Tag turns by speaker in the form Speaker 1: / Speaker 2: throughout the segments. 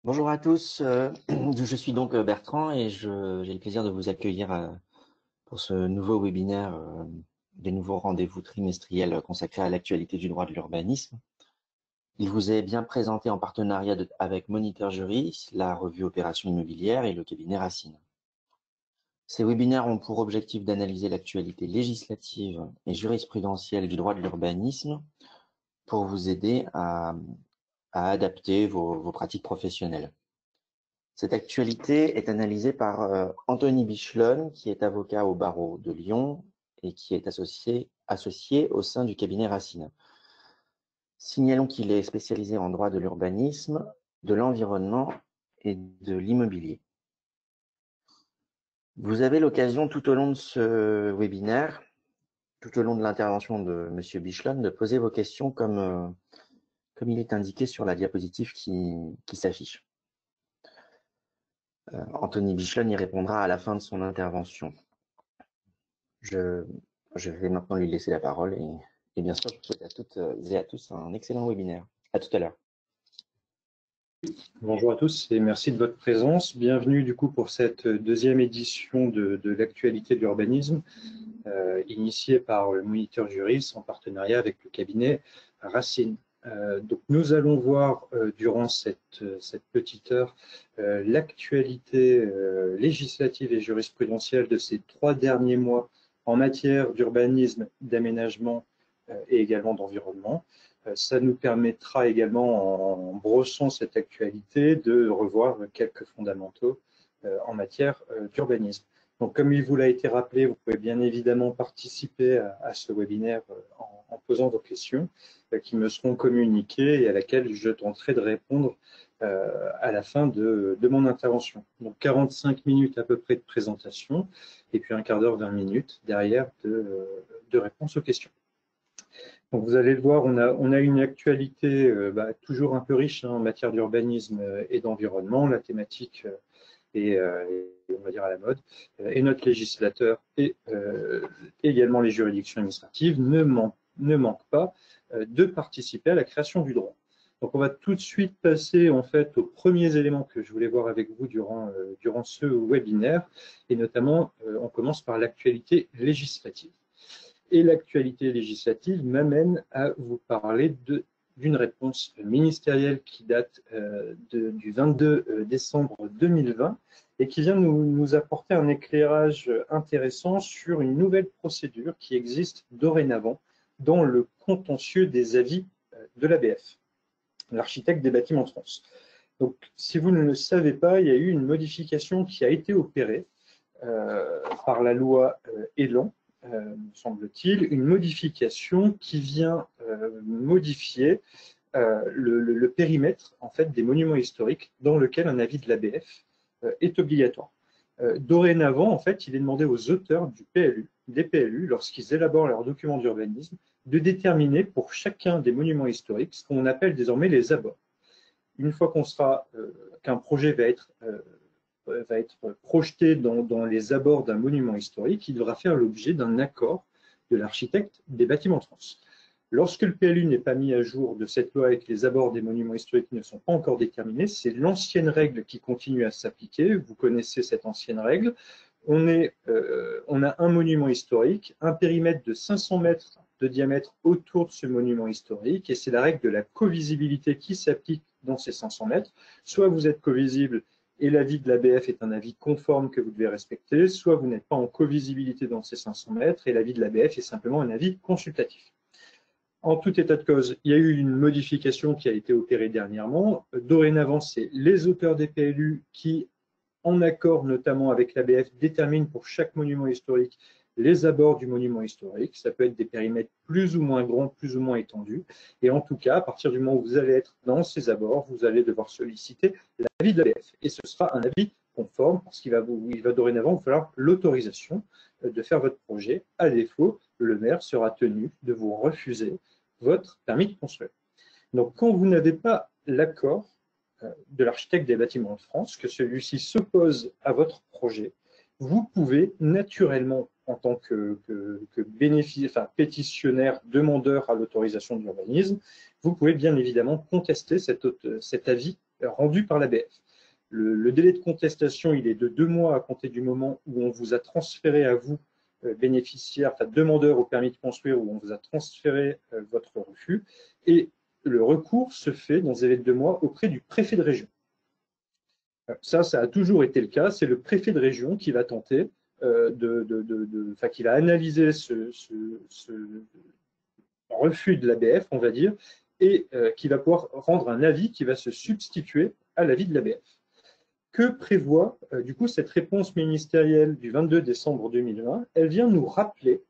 Speaker 1: Bonjour à tous, je suis donc Bertrand et j'ai le plaisir de vous accueillir pour ce nouveau webinaire des nouveaux rendez-vous trimestriels consacrés à l'actualité du droit de l'urbanisme. Il vous est bien présenté en partenariat avec Moniteur Juris, la revue Opération Immobilière et le cabinet Racine. Ces webinaires ont pour objectif d'analyser l'actualité législative et jurisprudentielle du droit de l'urbanisme pour vous aider à adapter vos pratiques professionnelles. Cette actualité est analysée par Anthony Bichelon, qui est avocat au barreau de Lyon et qui est associé au sein du cabinet Racine. Signalons qu'il est spécialisé en droit de l'urbanisme, de l'environnement et de l'immobilier. Vous avez l'occasion tout au long de ce webinaire, tout au long de l'intervention de M. Bichelon, de poser vos questions comme il est indiqué sur la diapositive qui s'affiche. Anthony Bichelon y répondra à la fin de son intervention. Je vais maintenant lui laisser la parole et bien sûr, je vous souhaite à toutes et à tous un excellent webinaire. À tout à l'heure.
Speaker 2: Bonjour à tous et merci de votre présence. Bienvenue du coup pour cette deuxième édition de l'actualité de l'urbanisme initiée par le Moniteur Juris en partenariat avec le cabinet Racine. Donc nous allons voir durant cette petite heure l'actualité législative et jurisprudentielle de ces 3 derniers mois en matière d'urbanisme, d'aménagement et également d'environnement. Ça nous permettra également, en brossant cette actualité, de revoir quelques fondamentaux en matière d'urbanisme. Donc, comme il vous l'a été rappelé, vous pouvez bien évidemment participer à ce webinaire en posant vos questions qui me seront communiquées et à laquelle je tenterai de répondre à la fin de mon intervention. Donc, 45 minutes à peu près de présentation et puis un quart d'heure, 20 minutes derrière de réponse aux questions. Donc vous allez le voir, on a une actualité toujours un peu riche en matière d'urbanisme et d'environnement. La thématique est, on va dire, à la mode. Et notre législateur et également les juridictions administratives ne manquent pas de participer à la création du droit. Donc on va tout de suite passer en fait aux premiers éléments que je voulais voir avec vous durant ce webinaire. Et notamment, on commence par l'actualité législative. Et l'actualité législative m'amène à vous parler d'une réponse ministérielle qui date du 22 décembre 2020 et qui vient nous apporter un éclairage intéressant sur une nouvelle procédure qui existe dorénavant dans le contentieux des avis de l'ABF, l'architecte des bâtiments de France. Donc, si vous ne le savez pas, il y a eu une modification qui a été opérée par la loi Elan, me semble-t-il, une modification qui vient modifier le périmètre en fait, des monuments historiques dans lequel un avis de l'ABF est obligatoire. Dorénavant, en fait, il est demandé aux auteurs des PLU, lorsqu'ils élaborent leurs documents d'urbanisme, de déterminer pour chacun des monuments historiques ce qu'on appelle désormais les abords. Une fois qu'un projet va être projeté dans les abords d'un monument historique, il devra faire l'objet d'un accord de l'architecte des bâtiments de France. Lorsque le PLU n'est pas mis à jour de cette loi et que les abords des monuments historiques ne sont pas encore déterminés, c'est l'ancienne règle qui continue à s'appliquer. Vous connaissez cette ancienne règle. On a un monument historique, un périmètre de 500 mètres de diamètre autour de ce monument historique, et c'est la règle de la covisibilité qui s'applique dans ces 500 mètres. Soit vous êtes covisible et l'avis de l'ABF est un avis conforme que vous devez respecter, soit vous n'êtes pas en covisibilité dans ces 500 mètres et l'avis de l'ABF est simplement un avis consultatif. En tout état de cause, il y a eu une modification qui a été opérée dernièrement. Dorénavant, c'est les auteurs des PLU qui, en accord notamment avec l'ABF, déterminent pour chaque monument historique les abords du monument historique. Ça peut être des périmètres plus ou moins grands, plus ou moins étendus. Et en tout cas, à partir du moment où vous allez être dans ces abords, vous allez devoir solliciter l'avis de l'ABF. Et ce sera un avis conforme parce qu'il va dorénavant vous falloir l'autorisation de faire votre projet. À défaut, le maire sera tenu de vous refuser votre permis de construire. Donc, quand vous n'avez pas l'accord de l'architecte des bâtiments de France, que celui-ci s'oppose à votre projet, vous pouvez naturellement, en tant que pétitionnaire, demandeur à l'autorisation d'urbanisme, vous pouvez bien évidemment contester cet avis rendu par l'ABF. Le délai de contestation, il est de 2 mois à compter du moment où on vous a transféré à vous, bénéficiaire, enfin demandeur au permis de construire, où on vous a transféré votre refus. Et le recours se fait dans un délai de 2 mois auprès du préfet de région. Ça a toujours été le cas. C'est le préfet de région qui va tenter qui va analyser ce refus de l'ABF, on va dire, et qui va pouvoir rendre un avis qui va se substituer à l'avis de l'ABF. Que prévoit du coup cette réponse ministérielle du 22 décembre 2020? Elle vient nous rappeler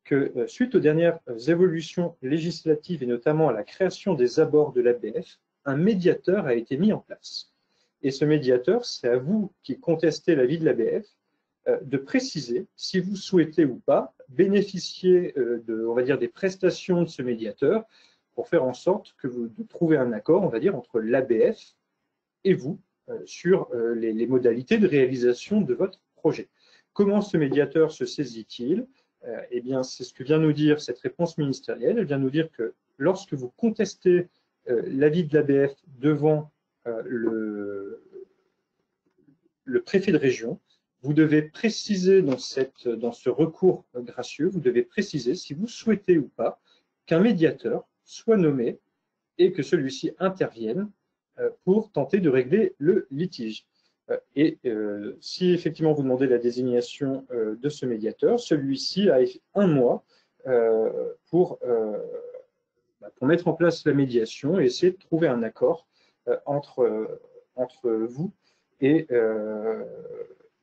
Speaker 2: que suite aux dernières évolutions législatives et notamment à la création des abords de l'ABF, un médiateur a été mis en place. Et ce médiateur, c'est à vous qui contestez l'avis de l'ABF de préciser si vous souhaitez ou pas bénéficier on va dire, des prestations de ce médiateur pour faire en sorte que vous trouviez un accord, on va dire, entre l'ABF et vous sur les modalités de réalisation de votre projet. Comment ce médiateur se saisit-il? Eh bien, c'est ce que vient nous dire cette réponse ministérielle. Elle vient nous dire que lorsque vous contestez l'avis de l'ABF devant le préfet de région, vous devez préciser dans ce recours gracieux, vous devez préciser si vous souhaitez ou pas qu'un médiateur soit nommé et que celui-ci intervienne pour tenter de régler le litige. Et si effectivement vous demandez la désignation de ce médiateur, celui-ci a 1 mois pour mettre en place la médiation et essayer de trouver un accord entre vous et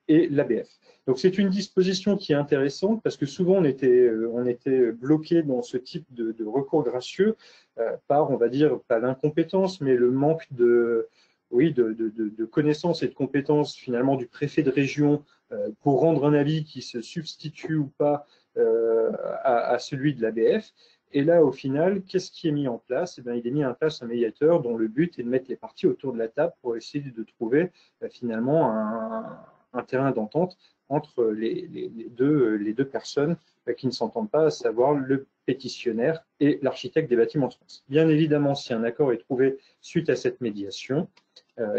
Speaker 2: l'ABF. Donc c'est une disposition qui est intéressante parce que souvent on était bloqué dans ce type de recours gracieux par, on va dire, pas l'incompétence, mais le manque de connaissances et de compétences finalement du préfet de région pour rendre un avis qui se substitue ou pas à celui de l'ABF. Et là, au final, qu'est-ce qui est mis en place? Eh bien, il est mis en place un médiateur dont le but est de mettre les parties autour de la table pour essayer de trouver finalement un terrain d'entente entre les deux personnes qui ne s'entendent pas, à savoir le pétitionnaire et l'architecte des bâtiments de France. Bien évidemment, si un accord est trouvé suite à cette médiation,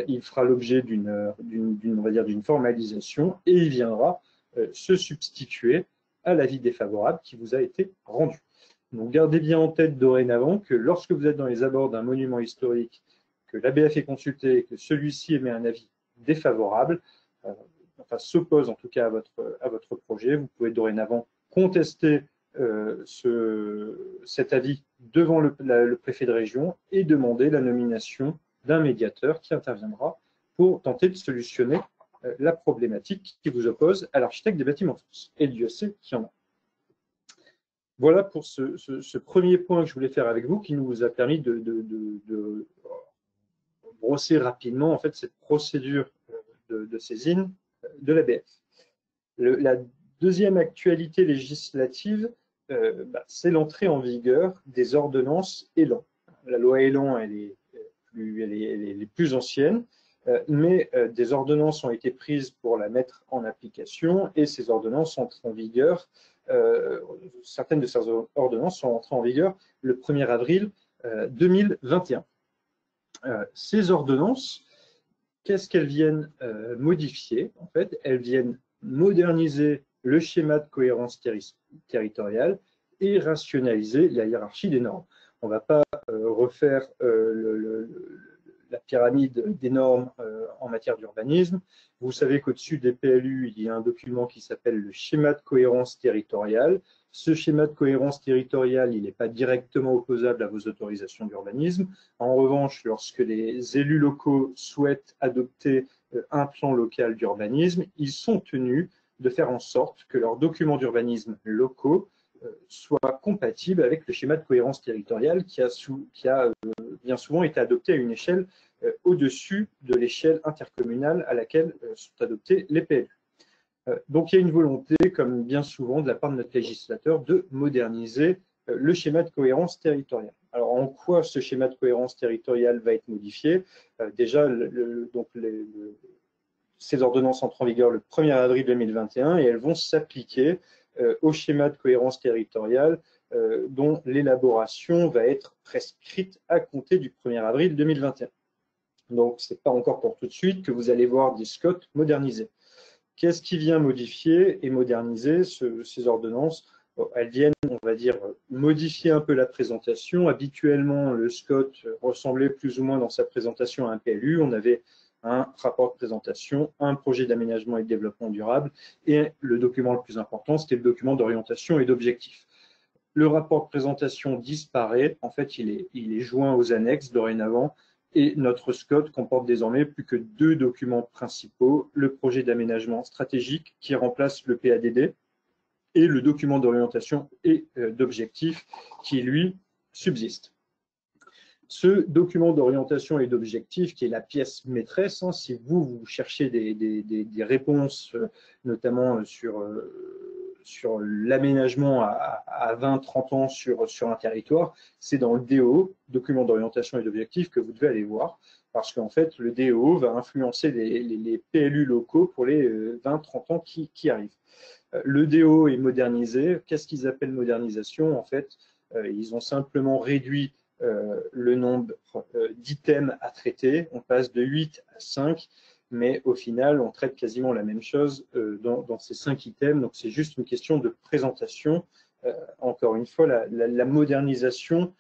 Speaker 2: il fera l'objet d'une formalisation et il viendra se substituer à l'avis défavorable qui vous a été rendu. Donc gardez bien en tête dorénavant que lorsque vous êtes dans les abords d'un monument historique, que l'ABF est consulté et que celui-ci émet un avis défavorable, s'oppose en tout cas à votre projet, vous pouvez dorénavant contester cet avis devant le préfet de région et demander la nomination d'un médiateur qui interviendra pour tenter de solutionner la problématique qui vous oppose à l'architecte des bâtiments de France. Et Dieu sait qu'il y en a. Voilà pour ce premier point que je voulais faire avec vous, qui nous a permis de brosser rapidement en fait cette procédure de saisine de l'ABF. La deuxième actualité législative, c'est l'entrée en vigueur des ordonnances Elan. La loi Elan, elle est plus ancienne, mais des ordonnances ont été prises pour la mettre en application et ces ordonnances entrent en vigueur. Certaines de ces ordonnances sont entrées en vigueur le 1er avril 2021. Ces ordonnances, qu'est-ce qu'elles viennent modifier? En fait, elles viennent moderniser le schéma de cohérence territoriale et rationaliser la hiérarchie des normes. On ne va pas refaire la pyramide des normes en matière d'urbanisme. Vous savez qu'au-dessus des PLU, il y a un document qui s'appelle le schéma de cohérence territoriale. Ce schéma de cohérence territoriale, il n'est pas directement opposable à vos autorisations d'urbanisme. En revanche, lorsque les élus locaux souhaitent adopter un plan local d'urbanisme, ils sont tenus de faire en sorte que leurs documents d'urbanisme locaux soient compatibles avec le schéma de cohérence territoriale qui a bien souvent été adopté à une échelle au-dessus de l'échelle intercommunale à laquelle sont adoptés les PLU. Donc il y a une volonté, comme bien souvent de la part de notre législateur, de moderniser le schéma de cohérence territoriale. Alors en quoi ce schéma de cohérence territoriale va être modifié? Déjà, ces ordonnances entrent en vigueur le 1er avril 2021 et elles vont s'appliquer au schéma de cohérence territoriale dont l'élaboration va être prescrite à compter du 1er avril 2021. Donc, ce n'est pas encore pour tout de suite que vous allez voir des SCOT modernisés. Qu'est-ce qui vient modifier et moderniser ces ordonnances? Elles viennent, on va dire, modifier un peu la présentation. Habituellement, le SCOT ressemblait plus ou moins dans sa présentation à un PLU. On avait un rapport de présentation, un projet d'aménagement et de développement durable, et le document le plus important, c'était le document d'orientation et d'objectifs. Le rapport de présentation disparaît. En fait, il est joint aux annexes dorénavant. Et notre SCOT comporte désormais plus que 2 documents principaux, le projet d'aménagement stratégique qui remplace le PADD et le document d'orientation et d'objectifs qui, lui, subsiste. Ce document d'orientation et d'objectifs, qui est la pièce maîtresse, hein, si vous cherchez des réponses, notamment sur l'aménagement à 20-30 ans sur un territoire, c'est dans le DO, document d'orientation et d'objectifs, que vous devez aller voir, parce qu'en fait, le DO va influencer les PLU locaux pour les 20-30 ans qui arrivent. Le DO est modernisé. Qu'est-ce qu'ils appellent modernisation? En fait, ils ont simplement réduit le nombre d'items à traiter. On passe de 8 à 5, mais au final, on traite quasiment la même chose dans ces 5 items. Donc, c'est juste une question de présentation. Encore une fois, la modernisation,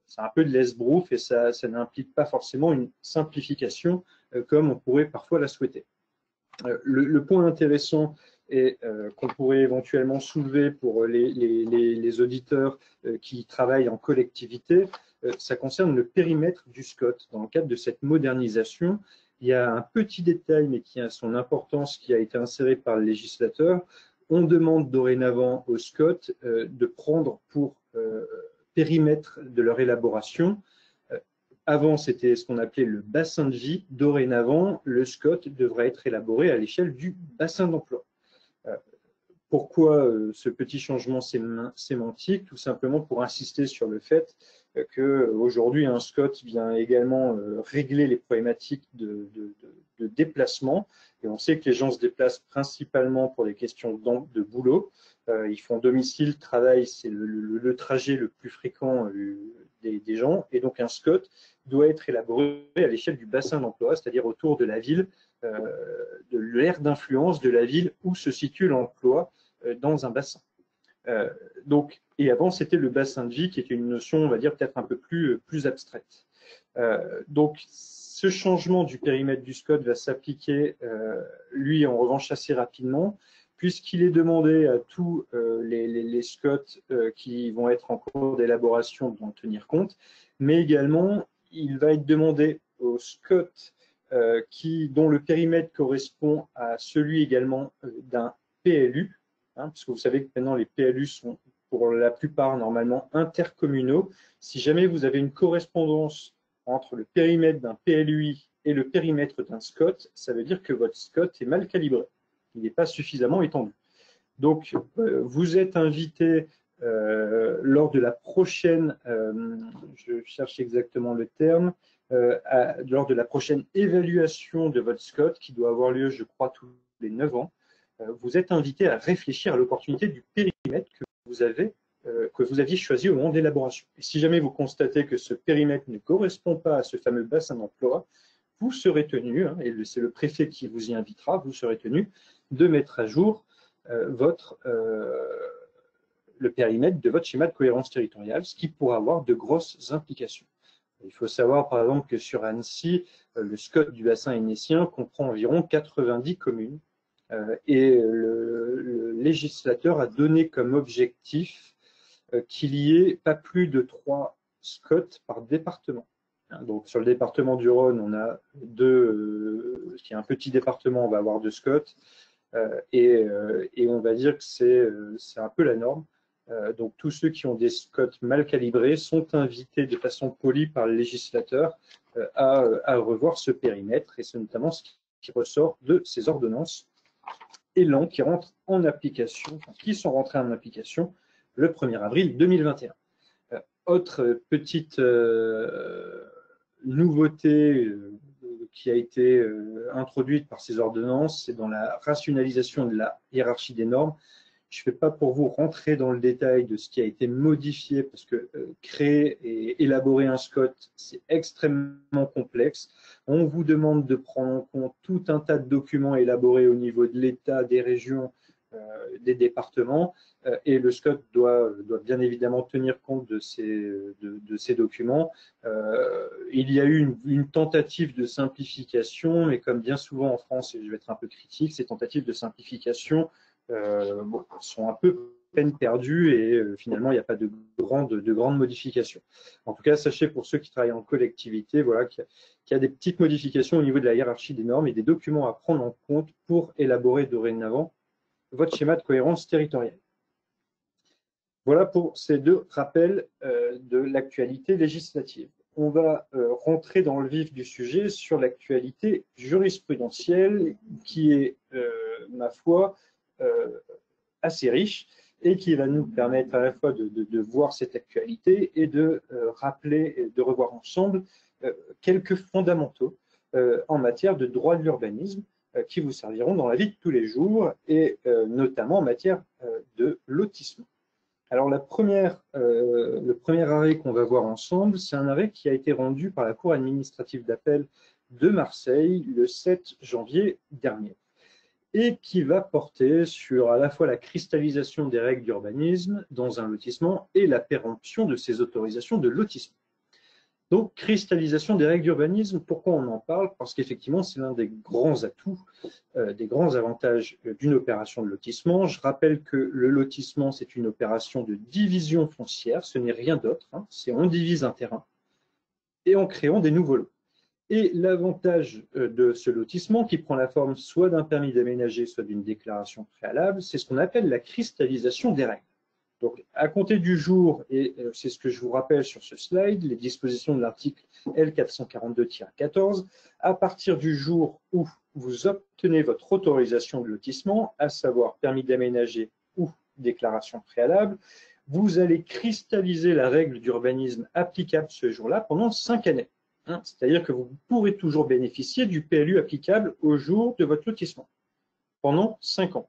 Speaker 2: c'est un peu de l'esbrouf et ça n'implique pas forcément une simplification comme on pourrait parfois la souhaiter. Le point intéressant et qu'on pourrait éventuellement soulever pour les auditeurs qui travaillent en collectivité, ça concerne le périmètre du SCOT. Dans le cadre de cette modernisation, il y a un petit détail, mais qui a son importance, qui a été inséré par le législateur. On demande dorénavant au SCOT de prendre pour périmètre de leur élaboration. Avant, c'était ce qu'on appelait le bassin de vie. Dorénavant, le SCOT devrait être élaboré à l'échelle du bassin d'emploi. Pourquoi ce petit changement sémantique? Tout simplement pour insister sur le fait qu'aujourd'hui, un SCOT vient également régler les problématiques de déplacement. Et on sait que les gens se déplacent principalement pour des questions de boulot. Ils font domicile, travail, c'est le trajet le plus fréquent des gens. Et donc, un SCOT doit être élaboré à l'échelle du bassin d'emploi, c'est-à-dire autour de la ville, de l'aire d'influence de la ville où se situe l'emploi dans un bassin. Et avant, c'était le bassin de vie qui était une notion, on va dire, peut-être un peu plus abstraite. Donc, ce changement du périmètre du SCOT va s'appliquer, lui, en revanche, assez rapidement, puisqu'il est demandé à tous les SCOT qui vont être en cours d'élaboration d'en tenir compte, mais également, il va être demandé aux SCOT dont le périmètre correspond à celui également d'un PLU, parce que vous savez que maintenant les PLU sont pour la plupart normalement intercommunaux. Si jamais vous avez une correspondance entre le périmètre d'un PLUI et le périmètre d'un SCOT, ça veut dire que votre SCOT est mal calibré. Il n'est pas suffisamment étendu. Donc, vous êtes invité lors de la prochaine, je cherche exactement le terme, lors de la prochaine évaluation de votre SCOT, qui doit avoir lieu, je crois, tous les 9 ans, vous êtes invité à réfléchir à l'opportunité du périmètre que vous aviez choisi au moment de l'élaboration. Et si jamais vous constatez que ce périmètre ne correspond pas à ce fameux bassin d'emploi, vous serez tenu, et c'est le préfet qui vous y invitera, vous serez tenu de mettre à jour le périmètre de votre schéma de cohérence territoriale, ce qui pourra avoir de grosses implications. Il faut savoir, par exemple, que sur Annecy, le SCOT du bassin énécien comprend environ 90 communes et le législateur a donné comme objectif qu'il y ait pas plus de 3 SCOT par département. Donc, sur le département du Rhône, on a 2, qui est un petit département, on va avoir 2 SCOT, et on va dire que c'est un peu la norme. Donc, tous ceux qui ont des SCOT mal calibrés sont invités de façon polie par le législateur à revoir ce périmètre, et c'est notamment ce qui ressort de ces ordonnances Élan qui rentrent en application, qui sont rentrées en application le 1er avril 2021. Autre petite nouveauté qui a été introduite par ces ordonnances, c'est dans la rationalisation de la hiérarchie des normes. Je ne vais pas pour vous rentrer dans le détail de ce qui a été modifié parce que créer et élaborer un SCOT, c'est extrêmement complexe. On vous demande de prendre en compte tout un tas de documents élaborés au niveau de l'État, des régions, des départements, et le SCOT doit bien évidemment tenir compte de ces documents. Il y a eu une tentative de simplification, mais comme bien souvent en France, et je vais être un peu critique, ces tentatives de simplification sont un peu peine perdue et finalement il n'y a pas de grandes modifications. En tout cas, sachez pour ceux qui travaillent en collectivité, voilà, qu'il y a des petites modifications au niveau de la hiérarchie des normes et des documents à prendre en compte pour élaborer dorénavant votre schéma de cohérence territoriale. Voilà pour ces deux rappels de l'actualité législative. On va rentrer dans le vif du sujet sur l'actualité jurisprudentielle qui est, ma foi, assez riche et qui va nous permettre à la fois de voir cette actualité et de rappeler et de revoir ensemble quelques fondamentaux en matière de droit de l'urbanisme qui vous serviront dans la vie de tous les jours et notamment en matière de lotissement. Alors le premier arrêt qu'on va voir ensemble, c'est un arrêt qui a été rendu par la Cour administrative d'appel de Marseille le 7 janvier dernier et qui va porter sur à la fois la cristallisation des règles d'urbanisme dans un lotissement et la péremption de ces autorisations de lotissement. Donc, cristallisation des règles d'urbanisme, pourquoi on en parle? Parce qu'effectivement, c'est l'un des grands atouts, des grands avantages d'une opération de lotissement. Je rappelle que le lotissement, c'est une opération de division foncière, ce n'est rien d'autre, hein, c'est on divise un terrain et en créant des nouveaux lots. Et l'avantage de ce lotissement, qui prend la forme soit d'un permis d'aménager, soit d'une déclaration préalable, c'est ce qu'on appelle la cristallisation des règles. Donc, à compter du jour, et c'est ce que je vous rappelle sur ce slide, les dispositions de l'article L442-14, à partir du jour où vous obtenez votre autorisation de lotissement, à savoir permis d'aménager ou déclaration préalable, vous allez cristalliser la règle d'urbanisme applicable ce jour-là pendant 5 années. C'est-à-dire que vous pourrez toujours bénéficier du PLU applicable au jour de votre lotissement pendant 5 ans.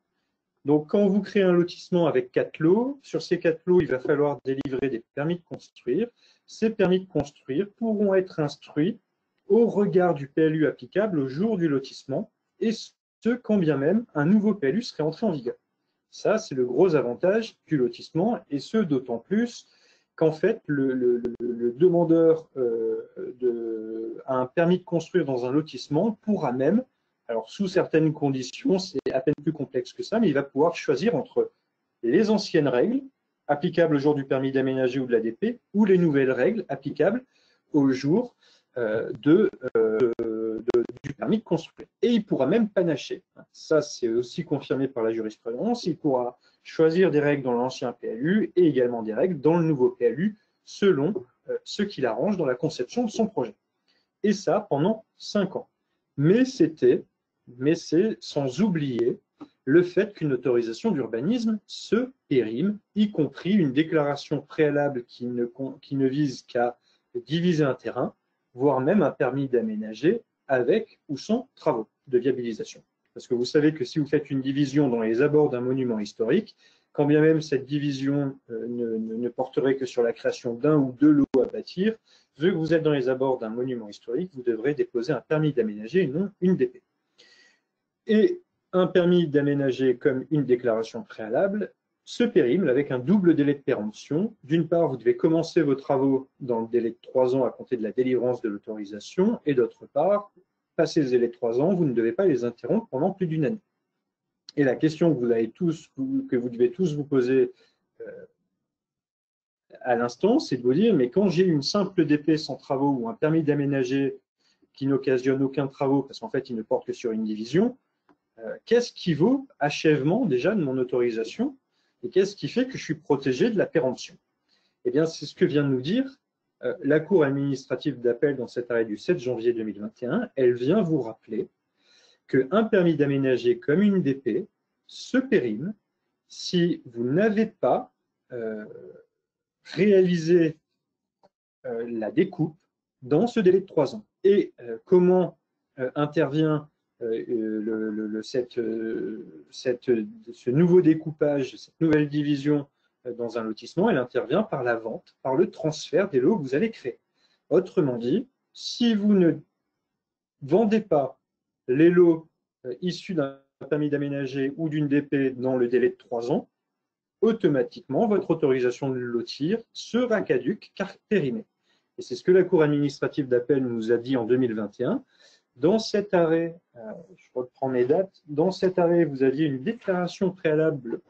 Speaker 2: Donc, quand vous créez un lotissement avec 4 lots, sur ces 4 lots, il va falloir délivrer des permis de construire. Ces permis de construire pourront être instruits au regard du PLU applicable au jour du lotissement, et ce, quand bien même un nouveau PLU serait entré en vigueur. Ça, c'est le gros avantage du lotissement, et ce, d'autant plus qu'en fait, le demandeur a un permis de construire dans un lotissement pourra même, alors sous certaines conditions, c'est à peine plus complexe que ça, mais il va pouvoir choisir entre les anciennes règles applicables au jour du permis d'aménager ou de l'ADP ou les nouvelles règles applicables au jour du permis de construire. Et il pourra même panacher. Ça, c'est aussi confirmé par la jurisprudence. Il pourra choisir des règles dans l'ancien PLU et également des règles dans le nouveau PLU selon ce qu'il arrange dans la conception de son projet. Et ça pendant 5 ans. Mais c'est sans oublier le fait qu'une autorisation d'urbanisme se périme, y compris une déclaration préalable qui ne vise qu'à diviser un terrain, voire même un permis d'aménager avec ou sans travaux de viabilisation. Parce que vous savez que si vous faites une division dans les abords d'un monument historique, quand bien même cette division ne porterait que sur la création d'un ou deux lots à bâtir, vu que vous êtes dans les abords d'un monument historique, vous devrez déposer un permis d'aménager et non une DP. Et un permis d'aménager comme une déclaration préalable se périme avec un double délai de péremption. D'une part, vous devez commencer vos travaux dans le délai de 3 ans à compter de la délivrance de l'autorisation, et d'autre part, passé ce délai de 3 ans, vous ne devez pas les interrompre pendant plus d'une année. Et la question que vous devez tous vous poser à l'instant, c'est de vous dire, mais quand j'ai une simple DP sans travaux ou un permis d'aménager qui n'occasionne aucun travaux, parce qu'en fait, il ne porte que sur une division, qu'est-ce qui vaut achèvement déjà de mon autorisation et qu'est-ce qui fait que je suis protégé de la péremption? Eh bien, c'est ce que vient de nous dire la Cour administrative d'appel dans cet arrêt du 7 janvier 2021. Elle vient vous rappeler qu'un permis d'aménager comme une DP se périme si vous n'avez pas réalisé la découpe dans ce délai de 3 ans. Et comment intervient ce nouveau découpage, cette nouvelle division dans un lotissement, elle intervient par la vente, par le transfert des lots que vous allez créer. Autrement dit, si vous ne vendez pas les lots issus d'un permis d'aménager ou d'une DP dans le délai de 3 ans, automatiquement, votre autorisation de lotir sera caduque car périmée. Et c'est ce que la Cour administrative d'appel nous a dit en 2021. Dans cet arrêt, je reprends mes dates, dans cet arrêt, vous aviez une déclaration préalable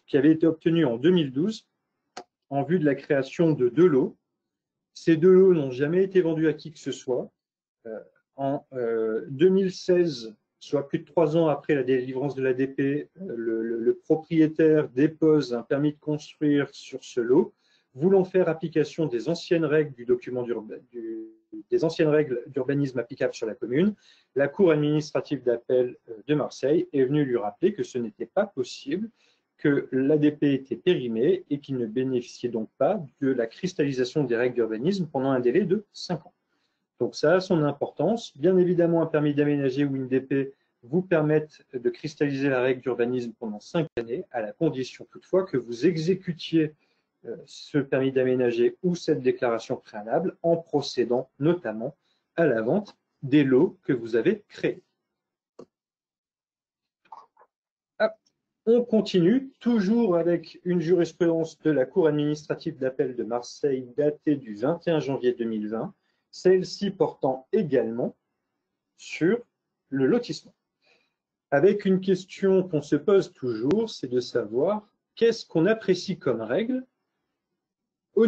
Speaker 2: qui avait été obtenue en 2012 en vue de la création de 2 lots. Ces 2 lots n'ont jamais été vendus à qui que ce soit. En 2016, soit plus de 3 ans après la délivrance de l'ADP, le propriétaire dépose un permis de construire sur ce lot, voulant faire application des anciennes règles du document des anciennes règles d'urbanisme applicables sur la commune. La Cour administrative d'appel de Marseille est venue lui rappeler que ce n'était pas possible, que l'ADP était périmée et qu'il ne bénéficiait donc pas de la cristallisation des règles d'urbanisme pendant un délai de 5 ans. Donc ça a son importance. Bien évidemment, un permis d'aménager ou une DP vous permettent de cristalliser la règle d'urbanisme pendant 5 années, à la condition toutefois que vous exécutiez ce permis d'aménager ou cette déclaration préalable en procédant notamment à la vente des lots que vous avez créés. On continue, toujours avec une jurisprudence de la Cour administrative d'appel de Marseille datée du 21 janvier 2020, celle-ci portant également sur le lotissement. Avec une question qu'on se pose toujours, c'est de savoir qu'est-ce qu'on apprécie comme règle au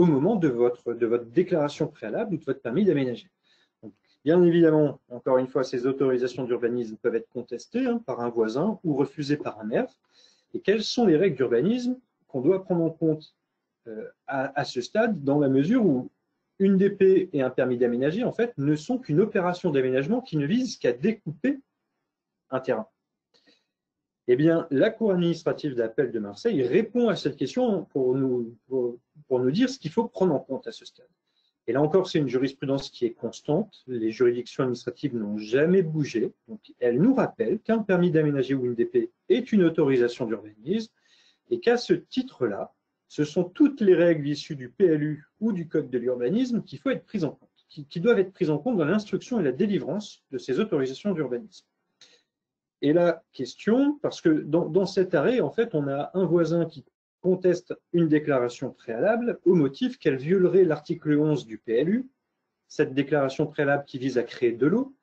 Speaker 2: moment de votre déclaration préalable ou de votre permis d'aménager. Bien évidemment, encore une fois, ces autorisations d'urbanisme peuvent être contestées par un voisin ou refusées par un maire. Et quelles sont les règles d'urbanisme qu'on doit prendre en compte à ce stade, dans la mesure où une DP et un permis d'aménager, en fait, ne sont qu'une opération d'aménagement qui ne vise qu'à découper un terrain. Eh bien, la Cour administrative d'appel de Marseille répond à cette question pour nous dire ce qu'il faut prendre en compte à ce stade. Et là encore, c'est une jurisprudence qui est constante. Les juridictions administratives n'ont jamais bougé. Donc, elle nous rappelle qu'un permis d'aménager ou une DP est une autorisation d'urbanisme et qu'à ce titre-là, ce sont toutes les règles issues du PLU ou du Code de l'urbanisme qui doivent être prises en compte dans l'instruction et la délivrance de ces autorisations d'urbanisme. Et la question, parce que dans cet arrêt, en fait, on a un voisin qui conteste une déclaration préalable au motif qu'elle violerait l'article 11 du PLU, cette déclaration préalable qui vise à créer de l'eau,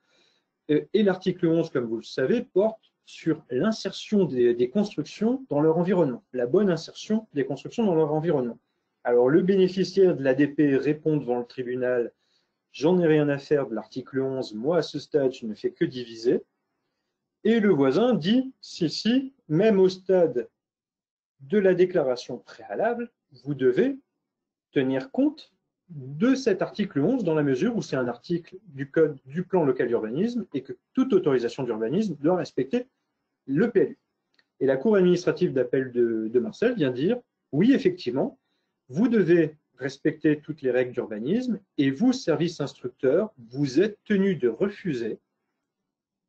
Speaker 2: et l'article 11, comme vous le savez, porte sur l'insertion des constructions dans leur environnement, la bonne insertion des constructions dans leur environnement. Alors, le bénéficiaire de l'ADP répond devant le tribunal « J'en ai rien à faire de l'article 11, moi à ce stade, je ne fais que diviser ». Et le voisin dit « Si, même au stade de la déclaration préalable, vous devez tenir compte de cet article 11 dans la mesure où c'est un article du code du plan local d'urbanisme et que toute autorisation d'urbanisme doit respecter le PLU. » Et la Cour administrative d'appel de Marseille vient dire oui, effectivement, vous devez respecter toutes les règles d'urbanisme et vous, service instructeur, vous êtes tenu de refuser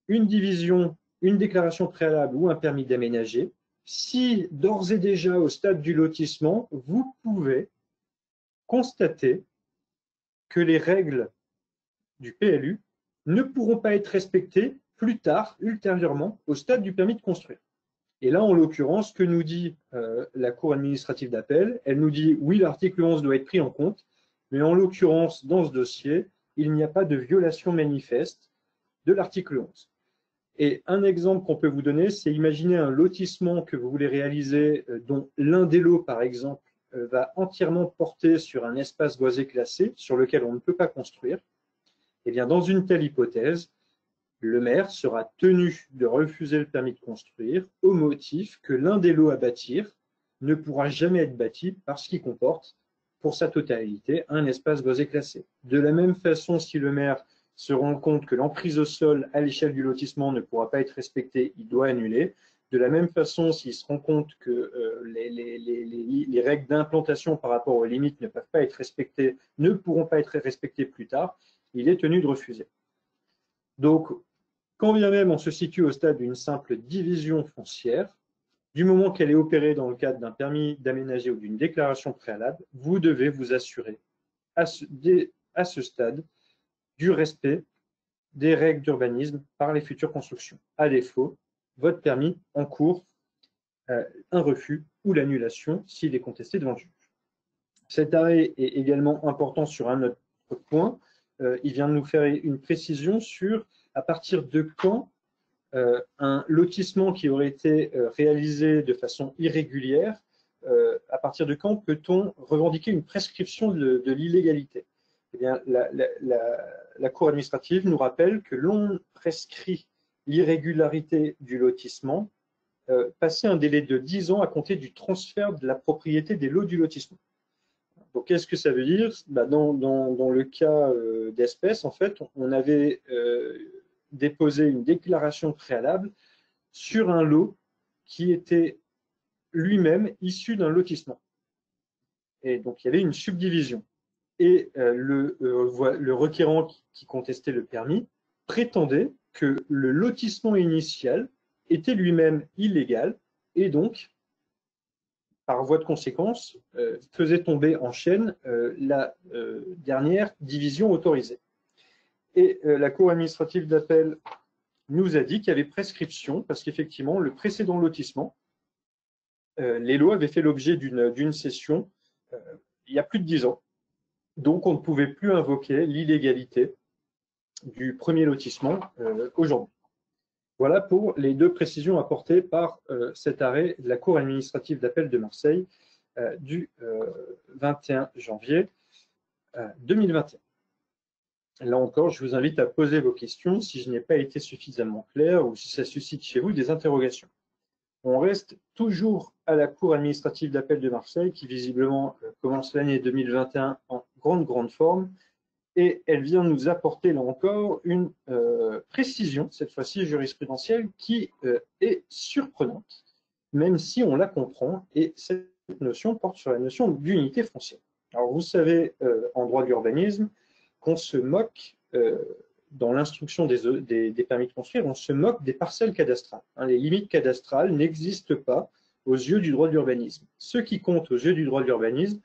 Speaker 2: une division, une déclaration préalable ou un permis d'aménager si d'ores et déjà au stade du lotissement, vous pouvez constater que les règles du PLU ne pourront pas être respectées plus tard, ultérieurement, au stade du permis de construire. Et là, en l'occurrence, que nous dit la Cour administrative d'appel? Elle nous dit, oui, l'article 11 doit être pris en compte, mais en l'occurrence, dans ce dossier, il n'y a pas de violation manifeste de l'article 11. Et un exemple qu'on peut vous donner, c'est imaginer un lotissement que vous voulez réaliser, dont l'un des lots, par exemple, va entièrement porter sur un espace boisé classé, sur lequel on ne peut pas construire. Eh bien, dans une telle hypothèse, le maire sera tenu de refuser le permis de construire au motif que l'un des lots à bâtir ne pourra jamais être bâti parce qu'il comporte, pour sa totalité, un espace boisé classé. De la même façon, si le maire se rend compte que l'emprise au sol à l'échelle du lotissement ne pourra pas être respectée, il doit annuler. De la même façon, s'il se rend compte que les règles d'implantation par rapport aux limites ne peuvent pas être respectées, ne pourront pas être respectées plus tard, il est tenu de refuser. Donc, quand bien même on se situe au stade d'une simple division foncière, du moment qu'elle est opérée dans le cadre d'un permis d'aménager ou d'une déclaration préalable, vous devez vous assurer à ce stade du respect des règles d'urbanisme par les futures constructions. À défaut, votre permis encourt un refus ou l'annulation s'il est contesté devant le juge. Cet arrêt est également important sur un autre point. Il vient de nous faire une précision sur à partir de quand un lotissement qui aurait été réalisé de façon irrégulière, à partir de quand peut-on revendiquer une prescription de l'illégalité? Eh bien, la Cour administrative nous rappelle que l'on prescrit l'irrégularité du lotissement passé un délai de 10 ans à compter du transfert de la propriété des lots du lotissement. Donc, qu'est-ce que ça veut dire? Dans le cas d'espèce, en fait, on avait déposé une déclaration préalable sur un lot qui était lui-même issu d'un lotissement. Et donc, il y avait une subdivision. Et le requérant qui contestait le permis prétendait que le lotissement initial était lui-même illégal et donc, par voie de conséquence, faisait tomber en chaîne la dernière division autorisée. Et la Cour administrative d'appel nous a dit qu'il y avait prescription parce qu'effectivement, le précédent lotissement, les lots avaient fait l'objet d'une cession il y a plus de 10 ans. Donc, on ne pouvait plus invoquer l'illégalité du premier lotissement aujourd'hui. Voilà pour les deux précisions apportées par cet arrêt de la Cour administrative d'appel de Marseille du 21 janvier 2021. Là encore, je vous invite à poser vos questions si je n'ai pas été suffisamment clair ou si ça suscite chez vous des interrogations. On reste toujours à la Cour administrative d'appel de Marseille qui visiblement commence l'année 2021 en grande forme et elle vient nous apporter là encore une précision, cette fois-ci jurisprudentielle, qui est surprenante, même si on la comprend, et cette notion porte sur la notion d'unité foncière. Alors vous savez, en droit de l'urbanisme, qu'on se moque, dans l'instruction des permis de construire, on se moque des parcelles cadastrales. Les limites cadastrales n'existent pas aux yeux du droit de l'urbanisme. Ce qui compte aux yeux du droit de l'urbanisme,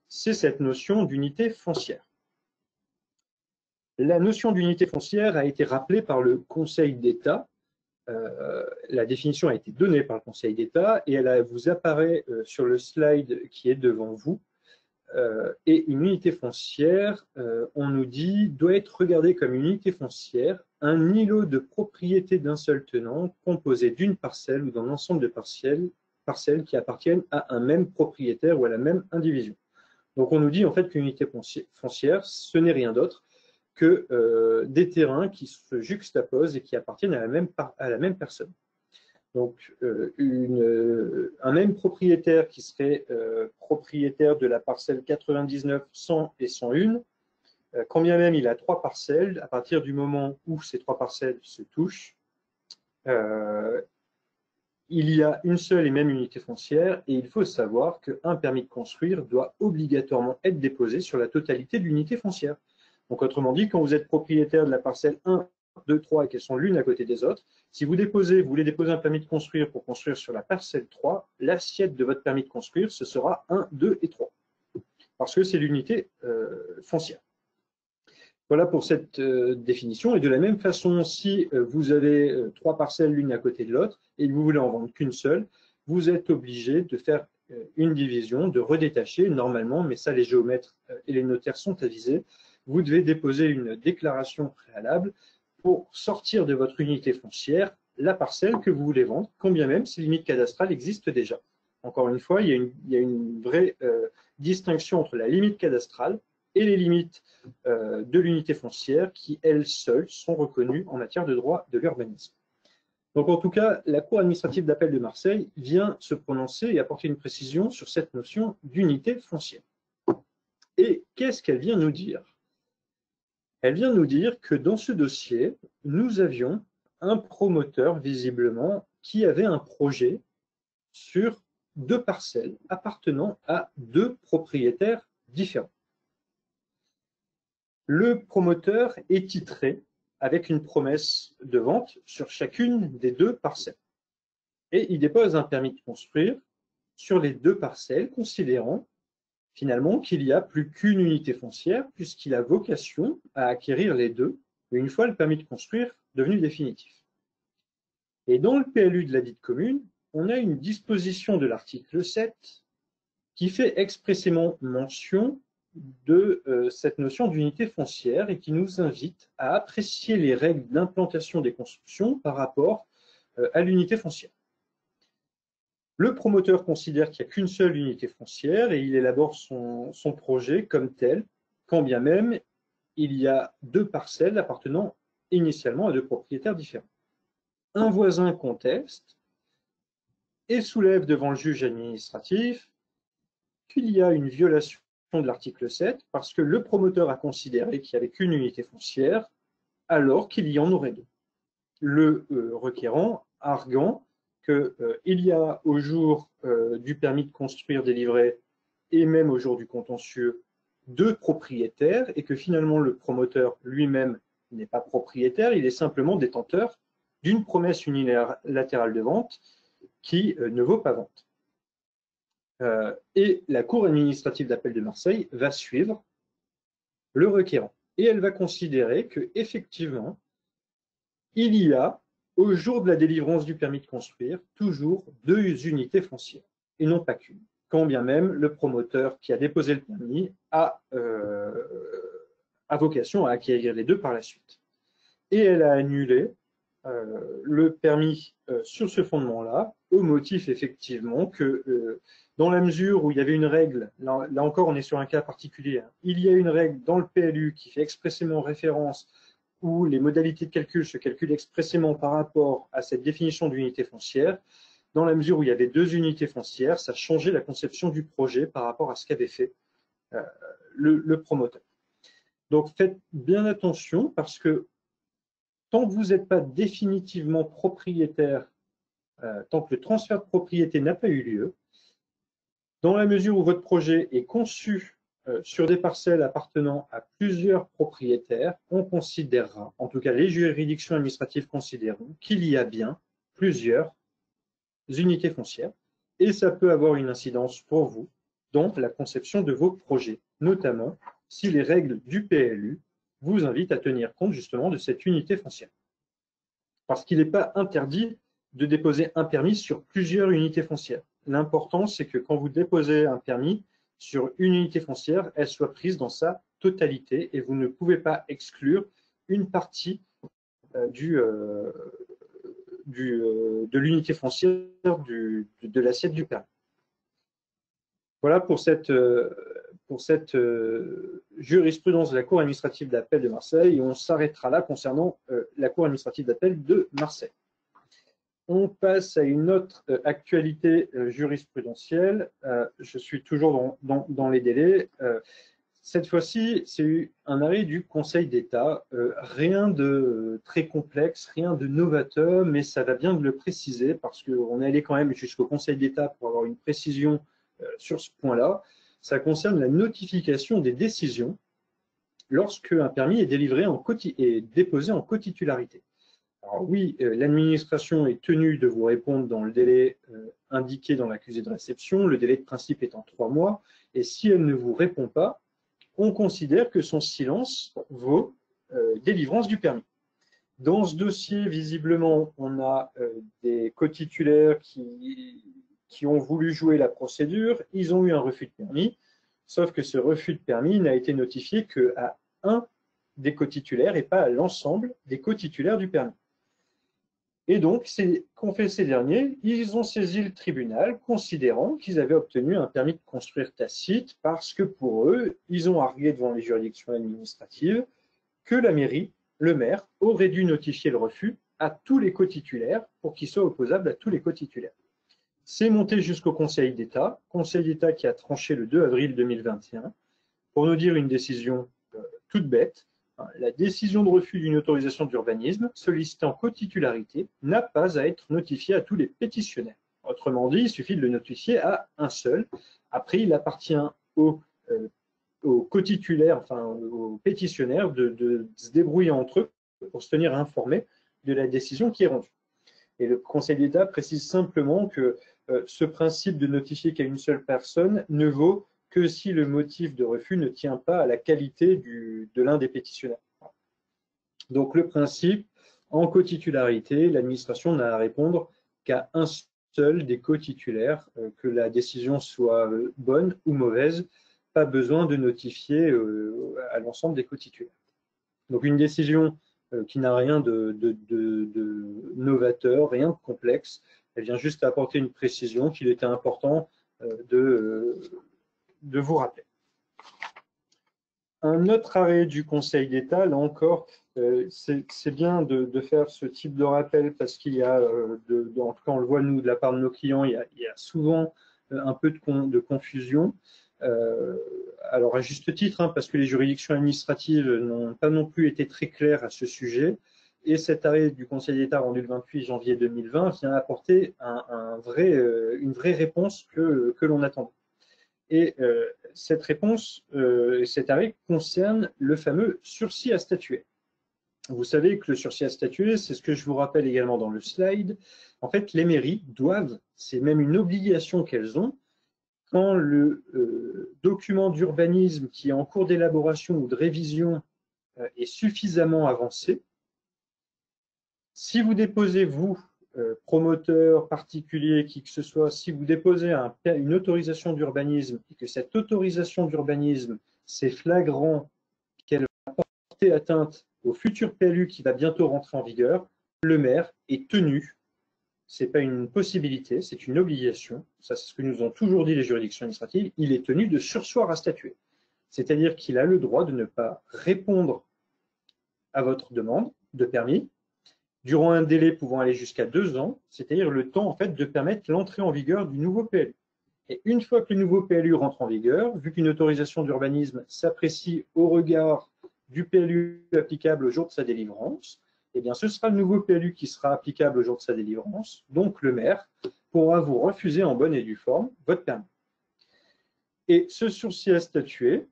Speaker 2: c'est cette notion d'unité foncière. La notion d'unité foncière a été rappelée par le Conseil d'État. La définition a été donnée par le Conseil d'État et elle vous apparaît sur le slide qui est devant vous. Et une unité foncière, on nous dit, doit être regardée comme une unité foncière, un îlot de propriété d'un seul tenant composé d'une parcelle ou d'un ensemble de parcelles qui appartiennent à un même propriétaire ou à la même indivision. Donc on nous dit en fait qu'une unité foncière, ce n'est rien d'autre que des terrains qui se juxtaposent et qui appartiennent à la même personne. Donc, un même propriétaire qui serait propriétaire de la parcelle 99, 100 et 101, quand bien même il a 3 parcelles, à partir du moment où ces 3 parcelles se touchent, il y a une seule et même unité foncière et il faut savoir qu'un permis de construire doit obligatoirement être déposé sur la totalité de l'unité foncière. Donc, autrement dit, quand vous êtes propriétaire de la parcelle 1, 2, 3 et qu'elles sont l'une à côté des autres, si vous voulez déposer un permis de construire pour construire sur la parcelle 3, l'assiette de votre permis de construire, ce sera 1, 2 et 3, parce que c'est l'unité foncière. Voilà pour cette définition. Et de la même façon, si vous avez 3 parcelles l'une à côté de l'autre et que vous voulez en vendre qu'une seule, vous êtes obligé de faire une division, de redétacher normalement, mais ça les géomètres et les notaires sont avisés. Vous devez déposer une déclaration préalable pour sortir de votre unité foncière la parcelle que vous voulez vendre, quand bien même ces limites cadastrales existent déjà. Encore une fois, il y a une vraie distinction entre la limite cadastrale et les limites de l'unité foncière qui, elles seules, sont reconnues en matière de droit de l'urbanisme. Donc, en tout cas, la Cour administrative d'appel de Marseille vient se prononcer et apporter une précision sur cette notion d'unité foncière. Et qu'est-ce qu'elle vient nous dire? Elle vient nous dire que dans ce dossier, nous avions un promoteur, visiblement, qui avait un projet sur 2 parcelles appartenant à 2 propriétaires différents. Le promoteur est titré avec une promesse de vente sur chacune des 2 parcelles. Et il dépose un permis de construire sur les 2 parcelles, considérant finalement qu'il n'y a plus qu'une unité foncière, puisqu'il a vocation à acquérir les 2, une fois le permis de construire devenu définitif. Et dans le PLU de la dite commune, on a une disposition de l'article 7 qui fait expressément mention de cette notion d'unité foncière et qui nous invite à apprécier les règles d'implantation des constructions par rapport à l'unité foncière. Le promoteur considère qu'il n'y a qu'une seule unité foncière et il élabore son projet comme tel, quand bien même il y a 2 parcelles appartenant initialement à 2 propriétaires différents. Un voisin conteste et soulève devant le juge administratif qu'il y a une violation de l'article 7 parce que le promoteur a considéré qu'il n'y avait qu'une unité foncière alors qu'il y en aurait 2. Le requérant arguant qu'il y a au jour du permis de construire délivré et même au jour du contentieux 2 propriétaires et que finalement le promoteur lui-même n'est pas propriétaire, il est simplement détenteur d'une promesse unilatérale de vente qui ne vaut pas vente. Et la Cour administrative d'appel de Marseille va suivre le requérant et elle va considérer qu'effectivement, il y a, au jour de la délivrance du permis de construire, toujours 2 unités foncières et non pas qu'une, quand bien même le promoteur qui a déposé le permis a vocation à acquérir les 2 par la suite. Et elle a annulé le permis sur ce fondement-là, au motif effectivement que dans la mesure où il y avait une règle, là encore on est sur un cas particulier, hein, il y a une règle dans le PLU qui fait expressément référence où les modalités de calcul se calculent expressément par rapport à cette définition d'unité foncière, dans la mesure où il y avait 2 unités foncières, ça changeait la conception du projet par rapport à ce qu'avait fait le promoteur. Donc faites bien attention parce que tant que vous n'êtes pas définitivement propriétaire, tant que le transfert de propriété n'a pas eu lieu, dans la mesure où votre projet est conçu sur des parcelles appartenant à plusieurs propriétaires, on considérera, en tout cas les juridictions administratives considéreront, qu'il y a bien plusieurs unités foncières et ça peut avoir une incidence pour vous dans la conception de vos projets, notamment si les règles du PLU vous invitent à tenir compte justement de cette unité foncière. Parce qu'il n'est pas interdit de déposer un permis sur plusieurs unités foncières. L'important, c'est que quand vous déposez un permis sur une unité foncière, elle soit prise dans sa totalité et vous ne pouvez pas exclure une partie de l'unité foncière de l'assiette du permis. Voilà pour cette jurisprudence de la Cour administrative d'appel de Marseille et on s'arrêtera là concernant la Cour administrative d'appel de Marseille. On passe à une autre actualité jurisprudentielle. Je suis toujours dans les délais. Cette fois-ci, c'est un arrêt du Conseil d'État. Rien de très complexe, rien de novateur, mais ça va bien de le préciser parce qu'on est allé quand même jusqu'au Conseil d'État pour avoir une précision sur ce point-là. Ça concerne la notification des décisions lorsque un permis est délivré et déposé en cotitularité. Alors oui, l'administration est tenue de vous répondre dans le délai indiqué dans l'accusé de réception, le délai de principe étant 3 mois, et si elle ne vous répond pas, on considère que son silence vaut délivrance du permis. Dans ce dossier, visiblement, on a des cotitulaires qui ont voulu jouer la procédure, ils ont eu un refus de permis, sauf que ce refus de permis n'a été notifié qu'à un des cotitulaires et pas à l'ensemble des cotitulaires du permis. Et donc, qu'ont fait ces derniers? Ils ont saisi le tribunal, considérant qu'ils avaient obtenu un permis de construire tacite parce que pour eux, ils ont argué devant les juridictions administratives que la mairie, le maire, aurait dû notifier le refus à tous les cotitulaires pour qu'il soit opposable à tous les cotitulaires. C'est monté jusqu'au Conseil d'État qui a tranché le 2 avril 2021 pour nous dire une décision toute bête. La décision de refus d'une autorisation d'urbanisme sollicitée en cotitularité n'a pas à être notifiée à tous les pétitionnaires. Autrement dit, il suffit de le notifier à un seul. Après, il appartient aux cotitulaires, enfin aux pétitionnaires de se débrouiller entre eux pour se tenir informé de la décision qui est rendue. Et le Conseil d'État précise simplement que ce principe de notifier qu'à une seule personne ne vaut que si le motif de refus ne tient pas à la qualité de l'un des pétitionnaires. Donc le principe, en cotitularité, l'administration n'a à répondre qu'à un seul des cotitulaires, que la décision soit bonne ou mauvaise, pas besoin de notifier à l'ensemble des cotitulaires. Donc une décision qui n'a rien de novateur, rien de complexe, elle vient juste apporter une précision qu'il était important de vous rappeler. Un autre arrêt du Conseil d'État, là encore, c'est bien de faire ce type de rappel parce qu'il y a, en tout cas on le voit nous de la part de nos clients, il y a souvent un peu de confusion. Alors à juste titre, hein, parce que les juridictions administratives n'ont pas non plus été très claires à ce sujet. Et cet arrêt du Conseil d'État rendu le 28 janvier 2020 vient apporter une vraie réponse que l'on attendait. Et cette réponse, cet arrêt concerne le fameux sursis à statuer. Vous savez que le sursis à statuer, c'est ce que je vous rappelle également dans le slide. En fait, les mairies doivent, c'est même une obligation qu'elles ont, quand le document d'urbanisme qui est en cours d'élaboration ou de révision est suffisamment avancé, si vous déposez, vous, promoteur, particulier, qui que ce soit, si vous déposez une autorisation d'urbanisme et que cette autorisation d'urbanisme, c'est flagrant qu'elle va porter atteinte au futur PLU qui va bientôt rentrer en vigueur, le maire est tenu, ce n'est pas une possibilité, c'est une obligation, ça c'est ce que nous ont toujours dit les juridictions administratives, il est tenu de surseoir à statuer. C'est-à-dire qu'il a le droit de ne pas répondre à votre demande de permis durant un délai pouvant aller jusqu'à 2 ans, c'est-à-dire le temps en fait de permettre l'entrée en vigueur du nouveau PLU. Et une fois que le nouveau PLU rentre en vigueur, vu qu'une autorisation d'urbanisme s'apprécie au regard du PLU applicable au jour de sa délivrance, eh bien ce sera le nouveau PLU qui sera applicable au jour de sa délivrance, donc le maire pourra vous refuser en bonne et due forme votre permis. Et ce sursis à statuer,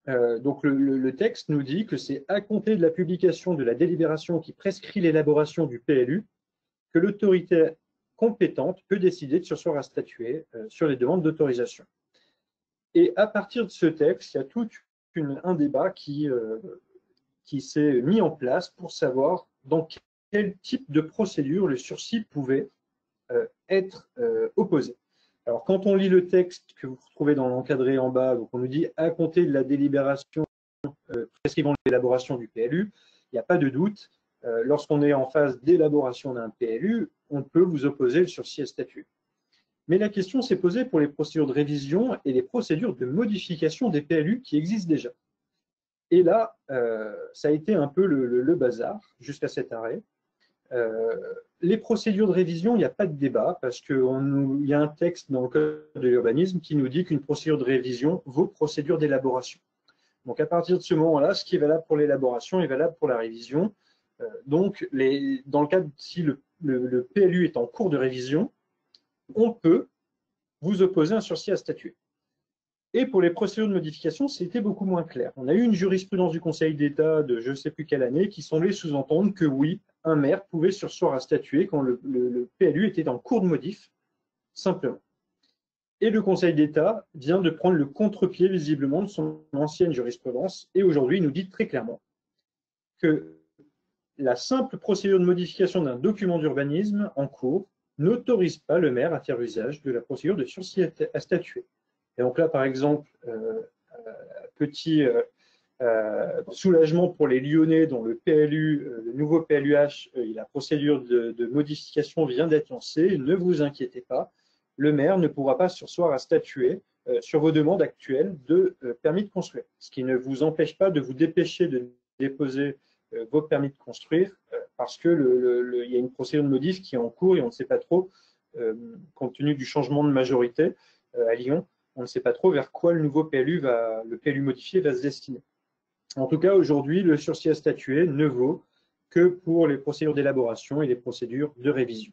Speaker 2: donc le texte nous dit que c'est à compter de la publication de la délibération qui prescrit l'élaboration du PLU que l'autorité compétente peut décider de surseoir à statuer sur les demandes d'autorisation. Et à partir de ce texte, il y a tout un débat qui s'est mis en place pour savoir dans quel type de procédure le sursis pouvait être opposé. Alors, quand on lit le texte que vous retrouvez dans l'encadré en bas, donc on nous dit à compter de la délibération prescrivant l'élaboration du PLU, il n'y a pas de doute, lorsqu'on est en phase d'élaboration d'un PLU, on peut vous opposer le sursis à statuer. Mais la question s'est posée pour les procédures de révision et les procédures de modification des PLU qui existent déjà. Et là, ça a été un peu le bazar jusqu'à cet arrêt. Les procédures de révision, il n'y a pas de débat parce qu'il y a un texte dans le Code de l'urbanisme qui nous dit qu'une procédure de révision vaut procédure d'élaboration. Donc à partir de ce moment-là, ce qui est valable pour l'élaboration est valable pour la révision. Donc dans le cas si le PLU est en cours de révision, on peut vous opposer un sursis à statuer. Et pour les procédures de modification, c'était beaucoup moins clair. On a eu une jurisprudence du Conseil d'État de je ne sais plus quelle année qui semblait sous-entendre que oui, un maire pouvait surseoir à statuer quand le PLU était en cours de modif, simplement. Et le Conseil d'État vient de prendre le contre-pied visiblement de son ancienne jurisprudence et aujourd'hui il nous dit très clairement que la simple procédure de modification d'un document d'urbanisme en cours n'autorise pas le maire à faire usage de la procédure de sursis à statuer. Et donc là, par exemple, petit soulagement pour les Lyonnais dont le PLU, le nouveau PLUH, la procédure de modification vient d'être lancée. Ne vous inquiétez pas, le maire ne pourra pas surseoir à statuer sur vos demandes actuelles de permis de construire. Ce qui ne vous empêche pas de vous dépêcher de déposer vos permis de construire parce qu'il y a une procédure de modif qui est en cours et on ne sait pas trop, compte tenu du changement de majorité à Lyon, on ne sait pas trop vers quoi le nouveau PLU modifié va se destiner. En tout cas, aujourd'hui, le sursis à statuer ne vaut que pour les procédures d'élaboration et les procédures de révision.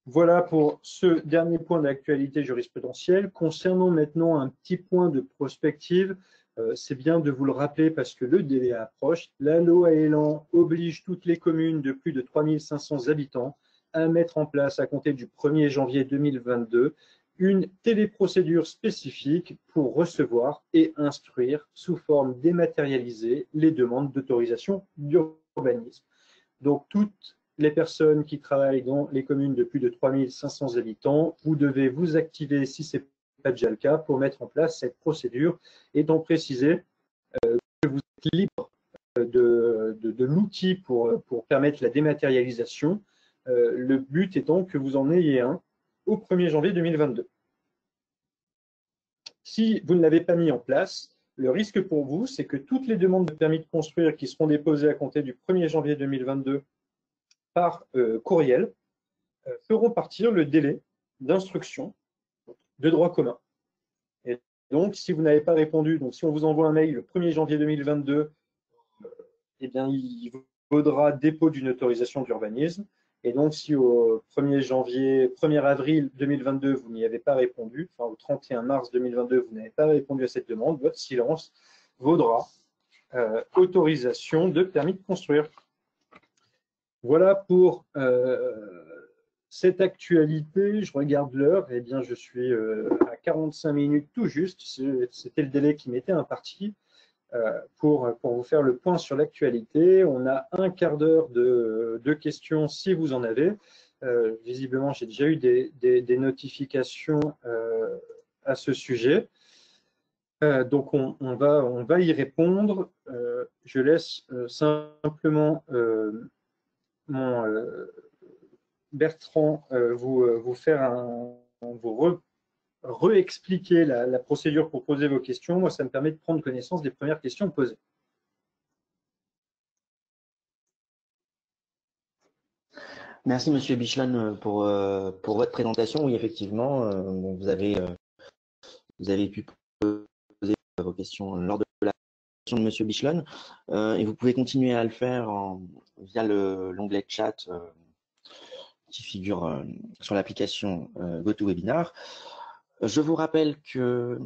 Speaker 2: Voilà pour ce dernier point d'actualité jurisprudentielle. Concernant maintenant un petit point de prospective, C'est bien de vous le rappeler parce que le délai approche. La loi Elan oblige toutes les communes de plus de 3500 habitants à mettre en place, à compter du 1er janvier 2022, une téléprocédure spécifique pour recevoir et instruire sous forme dématérialisée les demandes d'autorisation d'urbanisme. Donc, toutes les personnes qui travaillent dans les communes de plus de 3500 habitants, vous devez vous activer, si ce n'est pas déjà le cas, pour mettre en place cette procédure, étant précisé que vous êtes libre de l'outil pour permettre la dématérialisation, le but étant que vous en ayez un au 1er janvier 2022. Si vous ne l'avez pas mis en place, le risque pour vous, c'est que toutes les demandes de permis de construire qui seront déposées à compter du 1er janvier 2022 par courriel feront partir le délai d'instruction de droit commun. Et donc, si vous n'avez pas répondu, donc si on vous envoie un mail le 1er janvier 2022, eh bien, il vaudra dépôt d'une autorisation d'urbanisme. Et donc, si au 1er avril 2022, vous n'y avez pas répondu, enfin au 31 mars 2022, vous n'avez pas répondu à cette demande, votre silence vaudra autorisation de permis de construire. Voilà pour cette actualité. Je regarde l'heure, eh bien, je suis à 45 minutes tout juste. C'était le délai qui m'était imparti. Pour vous faire le point sur l'actualité. On a un quart d'heure de questions si vous en avez. Visiblement, j'ai déjà eu des notifications à ce sujet. Donc, on va y répondre. Je laisse simplement mon Bertrand vous faire vous réexpliquer la procédure pour poser vos questions. Moi, ça me permet de prendre connaissance des premières questions posées.
Speaker 1: Merci Monsieur Bichlan pour votre présentation. Oui, effectivement, vous avez pu poser vos questions lors de la présentation de Monsieur Bichlan et vous pouvez continuer à le faire via l'onglet chat qui figure sur l'application GoToWebinar. Je vous rappelle que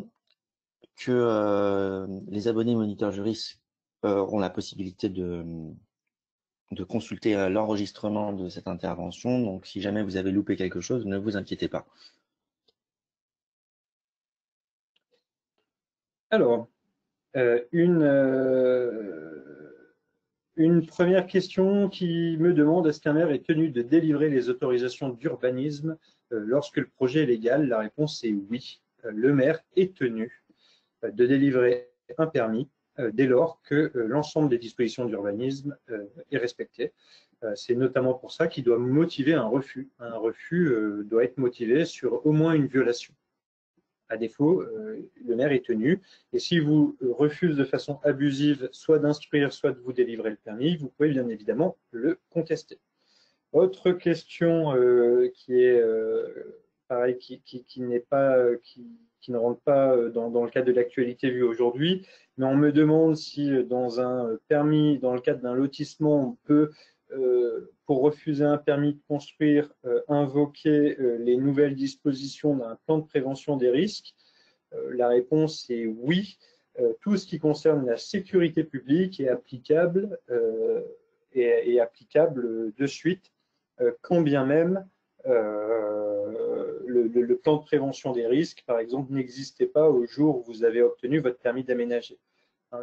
Speaker 1: les abonnés moniteurs juristes auront la possibilité de consulter l'enregistrement de cette intervention. Donc, si jamais vous avez loupé quelque chose, ne vous inquiétez pas.
Speaker 2: Alors, une première question qui me demande: est-ce qu'un maire est tenu de délivrer les autorisations d'urbanisme lorsque le projet est légal? La réponse est oui. Le maire est tenu de délivrer un permis dès lors que l'ensemble des dispositions d'urbanisme est respecté. C'est notamment pour ça qu'il doit motiver un refus. Un refus doit être motivé sur au moins une violation. À défaut, le maire est tenu. Et si vous refusez de façon abusive soit d'instruire, soit de vous délivrer le permis, vous pouvez bien évidemment le contester. Autre question qui est pareil, qui ne rentre pas dans le cadre de l'actualité vue aujourd'hui, mais on me demande si dans un permis, dans le cadre d'un lotissement, on peut, pour refuser un permis de construire, invoquer les nouvelles dispositions d'un plan de prévention des risques. La réponse est oui. Tout ce qui concerne la sécurité publique est applicable de suite, quand bien même le plan de prévention des risques, par exemple, n'existait pas au jour où vous avez obtenu votre permis d'aménager.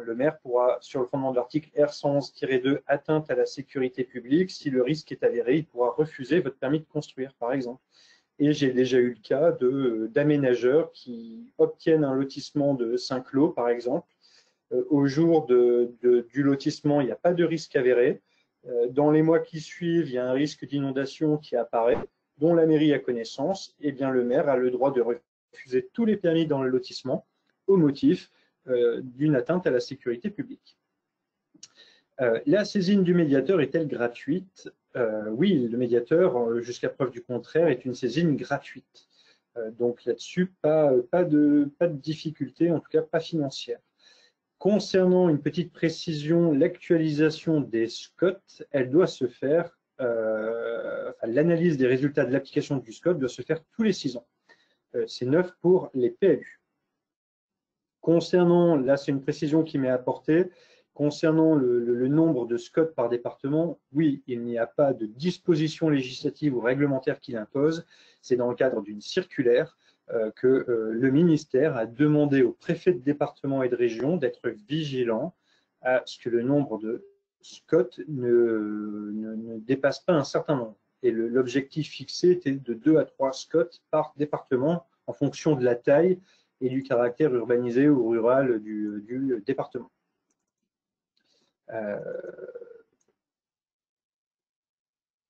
Speaker 2: Le maire pourra, sur le fondement de l'article R111-2, atteinte à la sécurité publique, si le risque est avéré, il pourra refuser votre permis de construire, par exemple. Et j'ai déjà eu le cas d'aménageurs qui obtiennent un lotissement de 5 lots, par exemple. Au jour du lotissement, il n'y a pas de risque avéré. Dans les mois qui suivent, il y a un risque d'inondation qui apparaît, dont la mairie a connaissance. Eh bien, le maire a le droit de refuser tous les permis dans le lotissement au motif d'une atteinte à la sécurité publique. La saisine du médiateur est-elle gratuite? Oui, le médiateur, jusqu'à preuve du contraire, est une saisine gratuite. Donc là-dessus, pas de difficulté, en tout cas pas financière. Concernant une petite précision, l'actualisation des SCOT, elle doit se faire, l'analyse des résultats de l'application du SCOT doit se faire tous les 6 ans. C'est neuf pour les PLU. Concernant, là c'est une précision qui m'est apportée, concernant le nombre de SCOT par département, oui, il n'y a pas de disposition législative ou réglementaire qui l'impose. C'est dans le cadre d'une circulaire que le ministère a demandé aux préfets de département et de région d'être vigilants à ce que le nombre de SCOT ne dépasse pas un certain nombre. Et l'objectif fixé était de 2 à 3 SCOT par département en fonction de la taille et du caractère urbanisé ou rural du département.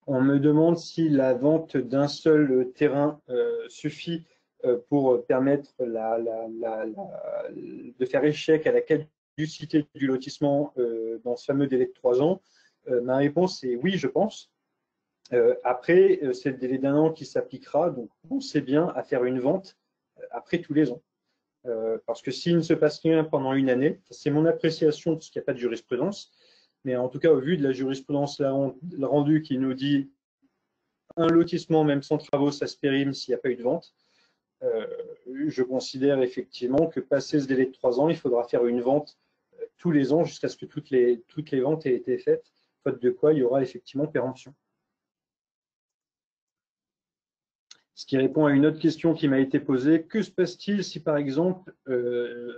Speaker 2: On me demande si la vente d'un seul terrain suffit pour permettre de faire échec à la caducité du lotissement dans ce fameux délai de 3 ans. Ma réponse est oui, je pense. Après, c'est le délai d'1 an qui s'appliquera, donc pensez bien à faire une vente après tous les ans. Parce que s'il ne se passe rien pendant une année, c'est mon appréciation parce qu'il n'y a pas de jurisprudence, mais en tout cas au vu de la jurisprudence rendue qui nous dit un lotissement même sans travaux ça se périme s'il n'y a pas eu de vente, je considère effectivement que passé ce délai de 3 ans, il faudra faire une vente tous les ans jusqu'à ce que toutes les ventes aient été faites, faute de quoi il y aura effectivement péremption. Ce qui répond à une autre question qui m'a été posée. Que se passe-t-il si, par exemple,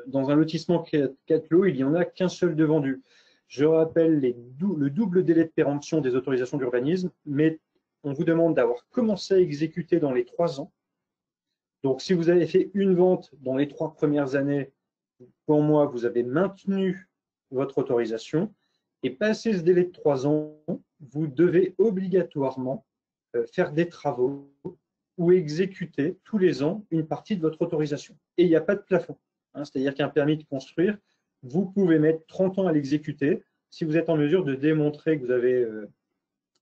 Speaker 2: dans un lotissement 4 lots, il n'y en a qu'un seul de vendu? Je rappelle le double délai de péremption des autorisations d'urbanisme, mais on vous demande d'avoir commencé à exécuter dans les 3 ans. Donc, si vous avez fait une vente dans les 3 premières années, pour moi, vous avez maintenu votre autorisation. Et passé ce délai de 3 ans, vous devez obligatoirement faire des travaux ou exécuter tous les ans une partie de votre autorisation. Et il n'y a pas de plafond. C'est-à-dire qu'un permis de construire, vous pouvez mettre 30 ans à l'exécuter si vous êtes en mesure de démontrer que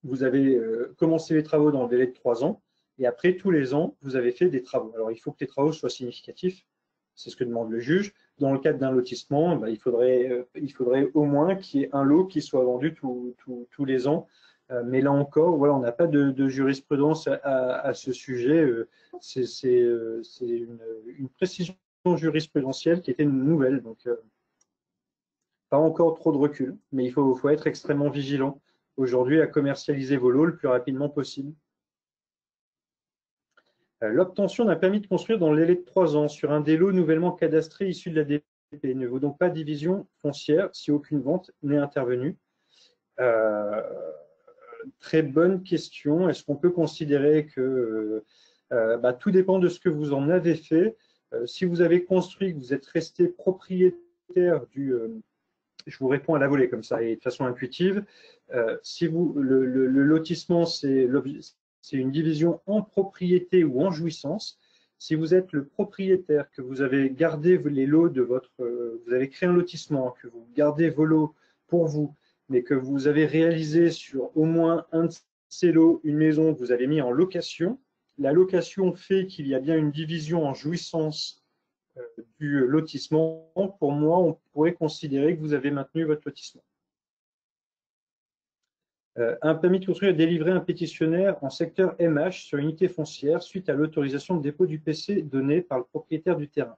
Speaker 2: vous avez commencé les travaux dans le délai de 3 ans et après, tous les ans, vous avez fait des travaux. Alors, il faut que les travaux soient significatifs. C'est ce que demande le juge. Dans le cadre d'un lotissement, il faudrait au moins qu'il y ait un lot qui soit vendu tous les ans. Mais là encore, voilà, on n'a pas de jurisprudence à ce sujet. C'est une précision jurisprudentielle qui était une nouvelle. Donc, pas encore trop de recul, mais il faut être extrêmement vigilant aujourd'hui à commercialiser vos lots le plus rapidement possible. L'obtention d'un permis de construire dans le délai de 3 ans sur un des lots nouvellement cadastrés issus de la DP ne vaut donc pas division foncière si aucune vente n'est intervenue. Très bonne question. Est-ce qu'on peut considérer que tout dépend de ce que vous en avez fait. Si vous avez construit, que vous êtes resté propriétaire je vous réponds à la volée comme ça et de façon intuitive. Si le lotissement, c'est une division en propriété ou en jouissance. Si vous êtes le propriétaire, que vous avez gardé les lots de vous avez créé un lotissement, que vous gardez vos lots pour vous, mais que vous avez réalisé sur au moins un de ces lots une maison que vous avez mis en location, la location fait qu'il y a bien une division en jouissance du lotissement. Pour moi, on pourrait considérer que vous avez maintenu votre lotissement. Un permis de construire est délivré à un pétitionnaire en secteur MH sur unité foncière suite à l'autorisation de dépôt du PC donnée par le propriétaire du terrain.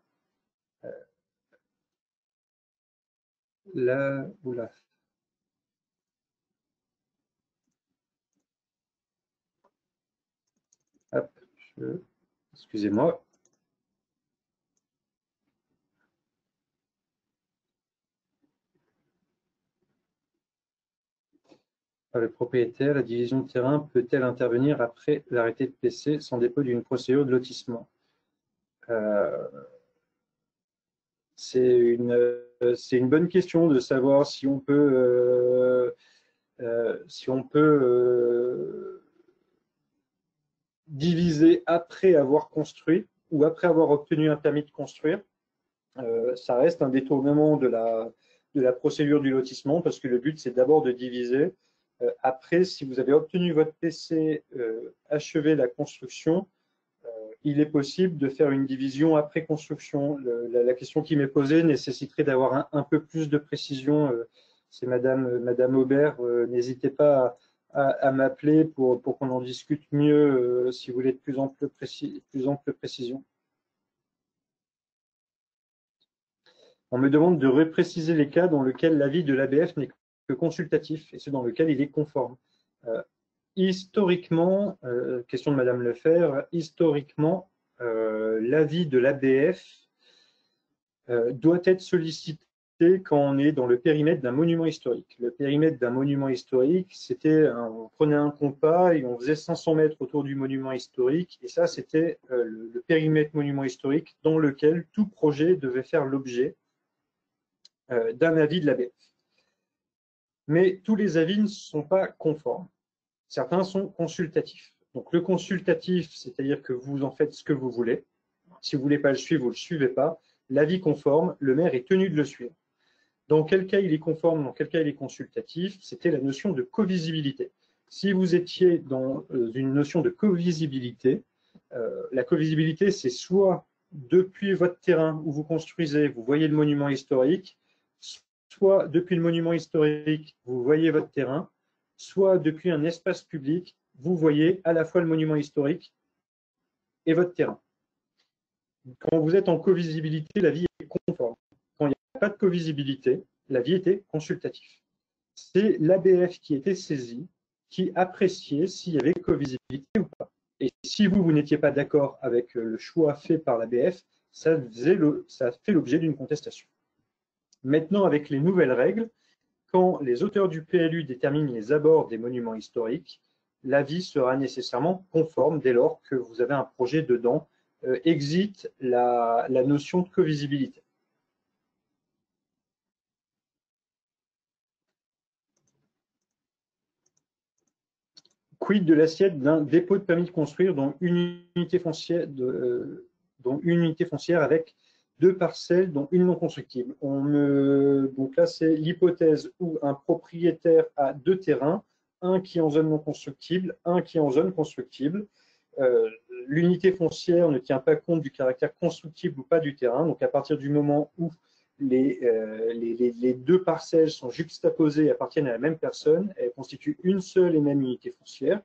Speaker 2: Là, oula. Hop, excusez-moi. Le propriétaire, la division de terrain peut-elle intervenir après l'arrêté de PC sans dépôt d'une procédure de lotissement? C'est une bonne question de savoir si on peut diviser après avoir construit ou après avoir obtenu un permis de construire. Ça reste un détournement de la procédure du lotissement parce que le but, c'est d'abord de diviser. Après, si vous avez obtenu votre PC, achevé la construction, il est possible de faire une division après construction. La question qui m'est posée nécessiterait d'avoir un peu plus de précision. C'est Madame Aubert. N'hésitez pas à m'appeler pour qu'on en discute mieux si vous voulez de plus ample précision. On me demande de repréciser les cas dans lesquels l'avis de l'ABF n'est que consultatif et ceux dans lesquels il est conforme. Historiquement, question de Madame Lefebvre, historiquement, l'avis de l'ABF doit être sollicité quand on est dans le périmètre d'un monument historique. Le périmètre d'un monument historique, c'était, on prenait un compas et on faisait 500 mètres autour du monument historique, et ça, c'était le périmètre monument historique dans lequel tout projet devait faire l'objet d'un avis de l'ABF. Mais tous les avis ne sont pas conformes. Certains sont consultatifs. Donc le consultatif, c'est-à-dire que vous en faites ce que vous voulez. Si vous ne voulez pas le suivre, vous ne le suivez pas. L'avis conforme, le maire est tenu de le suivre. Dans quel cas il est conforme, dans quel cas il est consultatif, c'était la notion de covisibilité. Si vous étiez dans une notion de covisibilité, la covisibilité, c'est soit depuis votre terrain où vous construisez, vous voyez le monument historique, soit depuis le monument historique, vous voyez votre terrain, soit depuis un espace public, vous voyez à la fois le monument historique et votre terrain. Quand vous êtes en covisibilité, l'avis est conforme. Quand il n'y a pas de covisibilité, l'avis était consultatif. C'est l'ABF qui était saisi, qui appréciait s'il y avait covisibilité ou pas. Et si vous n'étiez pas d'accord avec le choix fait par l'ABF, ça fait l'objet d'une contestation. Maintenant, avec les nouvelles règles, quand les auteurs du PLU déterminent les abords des monuments historiques, l'avis sera nécessairement conforme dès lors que vous avez un projet dedans. Exit la notion de covisibilité. Quid de l'assiette d'un dépôt de permis de construire dont une unité foncière, avec 2 parcelles dont une non constructible. Donc là, c'est l'hypothèse où un propriétaire a 2 terrains, un qui est en zone non constructible, un qui est en zone constructible. L'unité foncière ne tient pas compte du caractère constructible ou pas du terrain. Donc à partir du moment où les 2 parcelles sont juxtaposées et appartiennent à la même personne, elles constituent une seule et même unité foncière.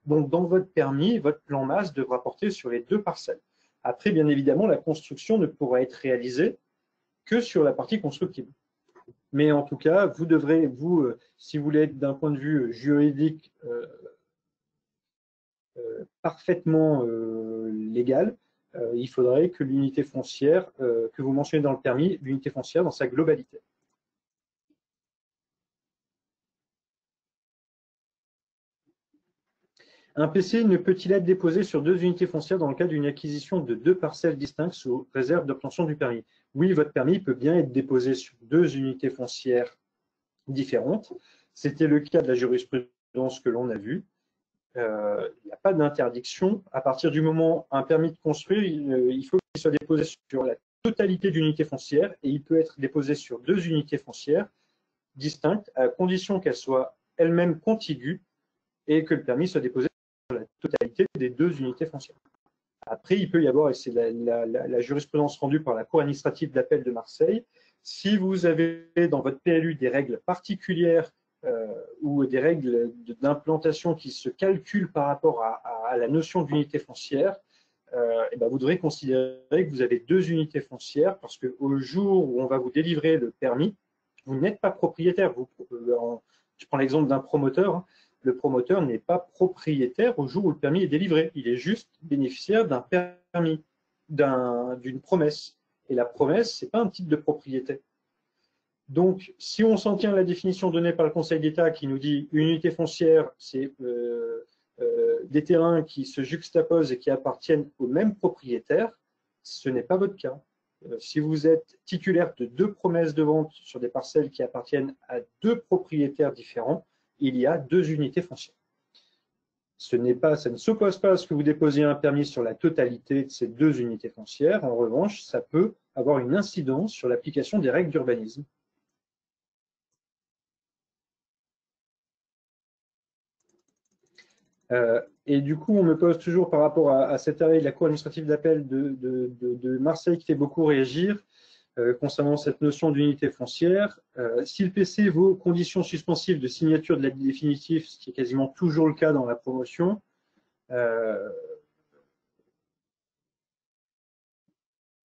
Speaker 2: Donc dans votre permis, votre plan masse devra porter sur les 2 parcelles. Après, bien évidemment, la construction ne pourra être réalisée que sur la partie constructible. Mais en tout cas, vous devrez, si vous voulez être d'un point de vue juridique parfaitement légal, il faudrait que l'unité foncière que vous mentionnez dans le permis, l'unité foncière dans sa globalité. Un PC ne peut-il être déposé sur 2 unités foncières dans le cas d'une acquisition de 2 parcelles distinctes sous réserve d'obtention du permis? Oui, votre permis peut bien être déposé sur 2 unités foncières différentes. C'était le cas de la jurisprudence que l'on a vue. Il n'y a pas d'interdiction. À partir du moment où un permis de construire, il faut qu'il soit déposé sur la totalité d'unités foncières et il peut être déposé sur 2 unités foncières distinctes à condition qu'elles soient elles-mêmes contiguës et que le permis soit déposé sur la totalité des 2 unités foncières. Après, il peut y avoir, et c'est la jurisprudence rendue par la Cour administrative d'appel de Marseille, si vous avez dans votre PLU des règles particulières ou des règles d'implantation qui se calculent par rapport à la notion d'unité foncière, et ben vous devrez considérer que vous avez 2 unités foncières parce qu'au jour où on va vous délivrer le permis, vous n'êtes pas propriétaire. Je prends l'exemple d'un promoteur. Hein. Le promoteur n'est pas propriétaire au jour où le permis est délivré. Il est juste bénéficiaire d'un permis, d'une promesse. Et la promesse, ce n'est pas un type de propriété. Donc, si on s'en tient à la définition donnée par le Conseil d'État qui nous dit une unité foncière, c'est des terrains qui se juxtaposent et qui appartiennent au même propriétaire, ce n'est pas votre cas. Si vous êtes titulaire de 2 promesses de vente sur des parcelles qui appartiennent à 2 propriétaires différents, il y a 2 unités foncières. Ça ne s'oppose pas à ce que vous déposiez un permis sur la totalité de ces 2 unités foncières. En revanche, ça peut avoir une incidence sur l'application des règles d'urbanisme. Et du coup, on me pose toujours par rapport à cet arrêt de la Cour administrative d'appel de Marseille qui fait beaucoup réagir concernant cette notion d'unité foncière. Si le PC vaut condition suspensive de signature de l'avis définitif, ce qui est quasiment toujours le cas dans la promotion,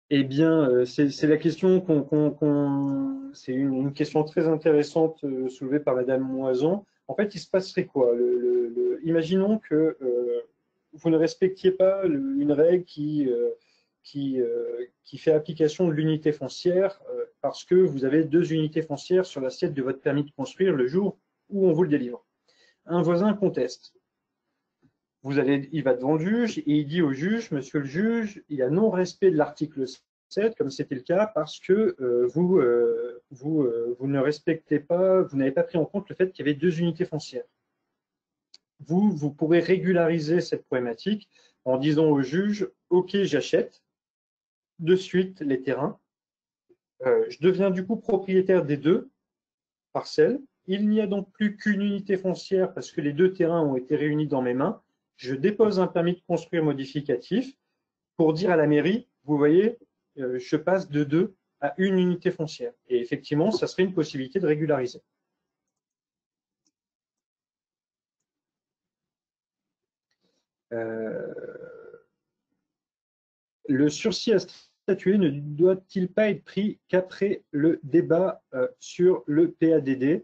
Speaker 2: Eh bien, c'est la question c'est une question très intéressante soulevée par Madame Moison. En fait, il se passerait quoi? Imaginons que vous ne respectiez pas une règle qui fait application de l'unité foncière parce que vous avez 2 unités foncières sur l'assiette de votre permis de construire le jour où on vous le délivre. Un voisin conteste. Il va devant le juge et il dit au juge, monsieur le juge, il y a non-respect de l'article 7, comme c'était le cas, parce que vous ne respectez pas, vous n'avez pas pris en compte le fait qu'il y avait 2 unités foncières. Vous pourrez régulariser cette problématique en disant au juge, OK, j'achète de suite les terrains, je deviens du coup propriétaire des 2 parcelles, il n'y a donc plus qu'une unité foncière parce que les 2 terrains ont été réunis dans mes mains, je dépose un permis de construire modificatif pour dire à la mairie, vous voyez, je passe de 2 à 1 unité foncière. Et effectivement, ça serait une possibilité de régulariser. Le sursis à statuer ne doit-il pas être pris qu'après le débat sur le PADD?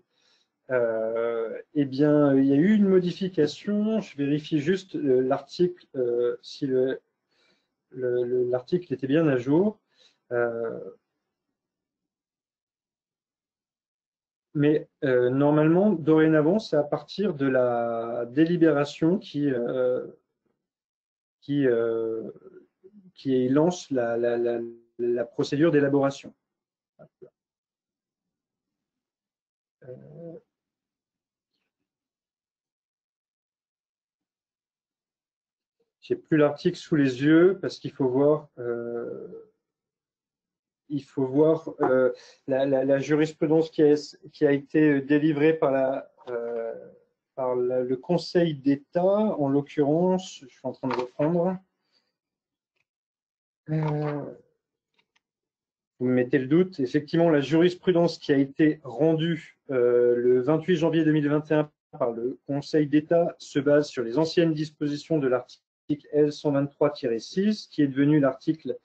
Speaker 2: Eh bien, il y a eu une modification. Je vérifie juste l'article, si l'article était bien à jour. Mais normalement, dorénavant, c'est à partir de la délibération qui lance la procédure d'élaboration. J'ai plus l'article sous les yeux parce qu'il faut voir. La jurisprudence qui a été délivrée par le Conseil d'État, en l'occurrence, je suis en train de reprendre. Vous me mettez le doute. Effectivement, la jurisprudence qui a été rendue le 28 janvier 2021 par le Conseil d'État se base sur les anciennes dispositions de l'article L123-6, qui est devenu l'article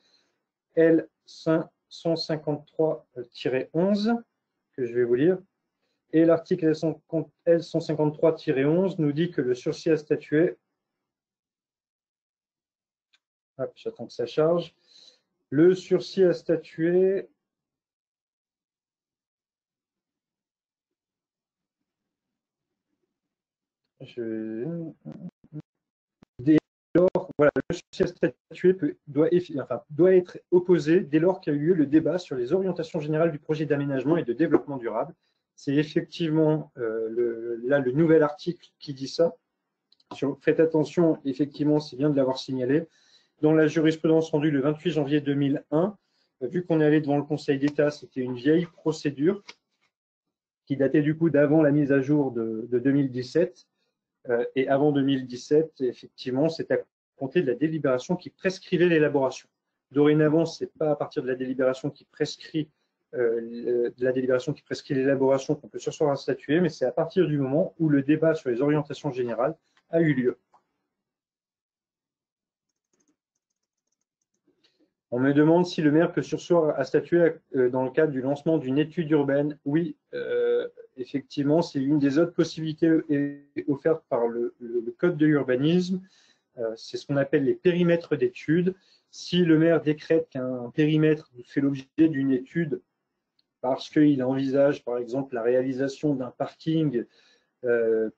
Speaker 2: L153-11, que je vais vous lire. Et l'article L153-11 nous dit que le sursis à statuer, j'attends que ça charge, le sursis à statuer voilà, le sursis à statuer doit être opposé dès lors qu'a eu lieu le débat sur les orientations générales du projet d'aménagement et de développement durable. C'est effectivement là le nouvel article qui dit ça. Faites attention, effectivement, c'est bien de l'avoir signalé. Dans la jurisprudence rendue le 28 janvier 2001, vu qu'on est allé devant le Conseil d'État, c'était une vieille procédure qui datait du coup d'avant la mise à jour de 2017. Et avant 2017, effectivement, c'est à compter de la délibération qui prescrivait l'élaboration. Dorénavant, ce n'est pas à partir de la délibération qui prescrit l'élaboration qu'on peut surseoir à statuer, mais c'est à partir du moment où le débat sur les orientations générales a eu lieu. On me demande si le maire peut surseoir à statuer dans le cadre du lancement d'une étude urbaine. Oui, effectivement, c'est une des autres possibilités offertes par le Code de l'urbanisme. C'est ce qu'on appelle les périmètres d'études. Si le maire décrète qu'un périmètre fait l'objet d'une étude parce qu'il envisage, par exemple, la réalisation d'un parking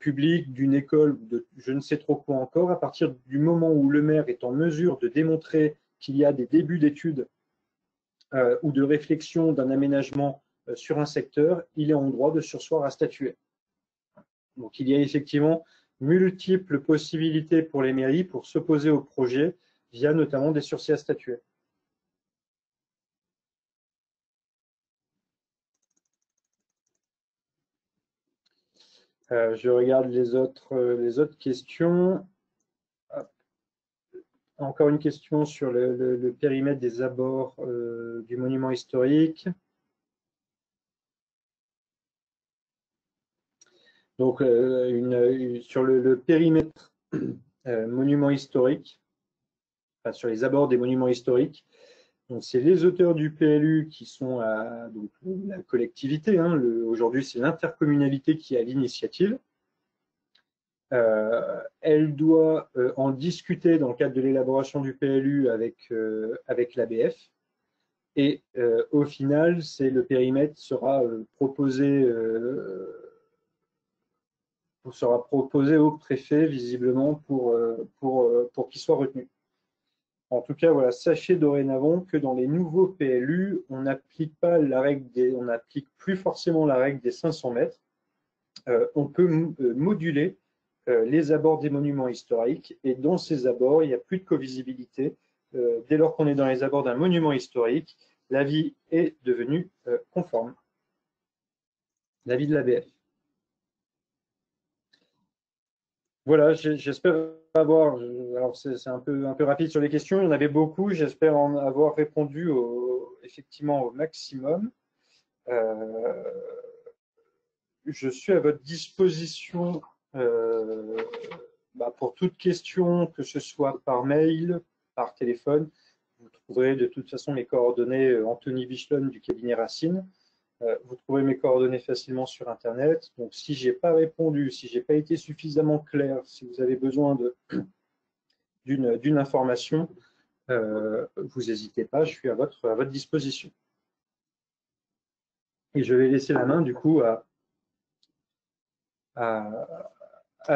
Speaker 2: public, d'une école, de je ne sais trop quoi encore, à partir du moment où le maire est en mesure de démontrer qu'il y a des débuts d'études ou de réflexion d'un aménagement sur un secteur, il est en droit de surseoir à statuer. Donc il y a effectivement multiples possibilités pour les mairies pour s'opposer au projet via notamment des sursis à statuer. Je regarde les autres questions. Encore une question sur le périmètre des abords du monument historique. Donc, sur le périmètre monument historique, enfin, sur les abords des monuments historiques, Donc, c'est les auteurs du PLU qui sont donc, la collectivité. Hein, aujourd'hui, c'est l'intercommunalité qui a l'initiative. Elle doit en discuter dans le cadre de l'élaboration du PLU avec l'ABF. Et au final, le périmètre sera proposé au préfet, visiblement, pour qu'il soit retenu. En tout cas, voilà, sachez dorénavant que dans les nouveaux PLU, on n'applique plus forcément la règle des 500 mètres. On peut moduler les abords des monuments historiques, et dans ces abords, il n'y a plus de covisibilité. Dès lors qu'on est dans les abords d'un monument historique, l'avis est devenu conforme. L'avis de l'ABF. Voilà, j'espère avoir. Alors, c'est un peu rapide sur les questions. Il y en avait beaucoup. J'espère en avoir répondu effectivement au maximum. Je suis à votre disposition pour toute question, que ce soit par mail, par téléphone. Vous trouverez de toute façon mes coordonnées, Anthony Bichelon du cabinet Racine. Vous trouverez mes coordonnées facilement sur Internet. Donc, si je n'ai pas répondu, si je n'ai pas été suffisamment clair, si vous avez besoin d'une information, vous n'hésitez pas, je suis à votre disposition. Et je vais laisser la main, du coup, à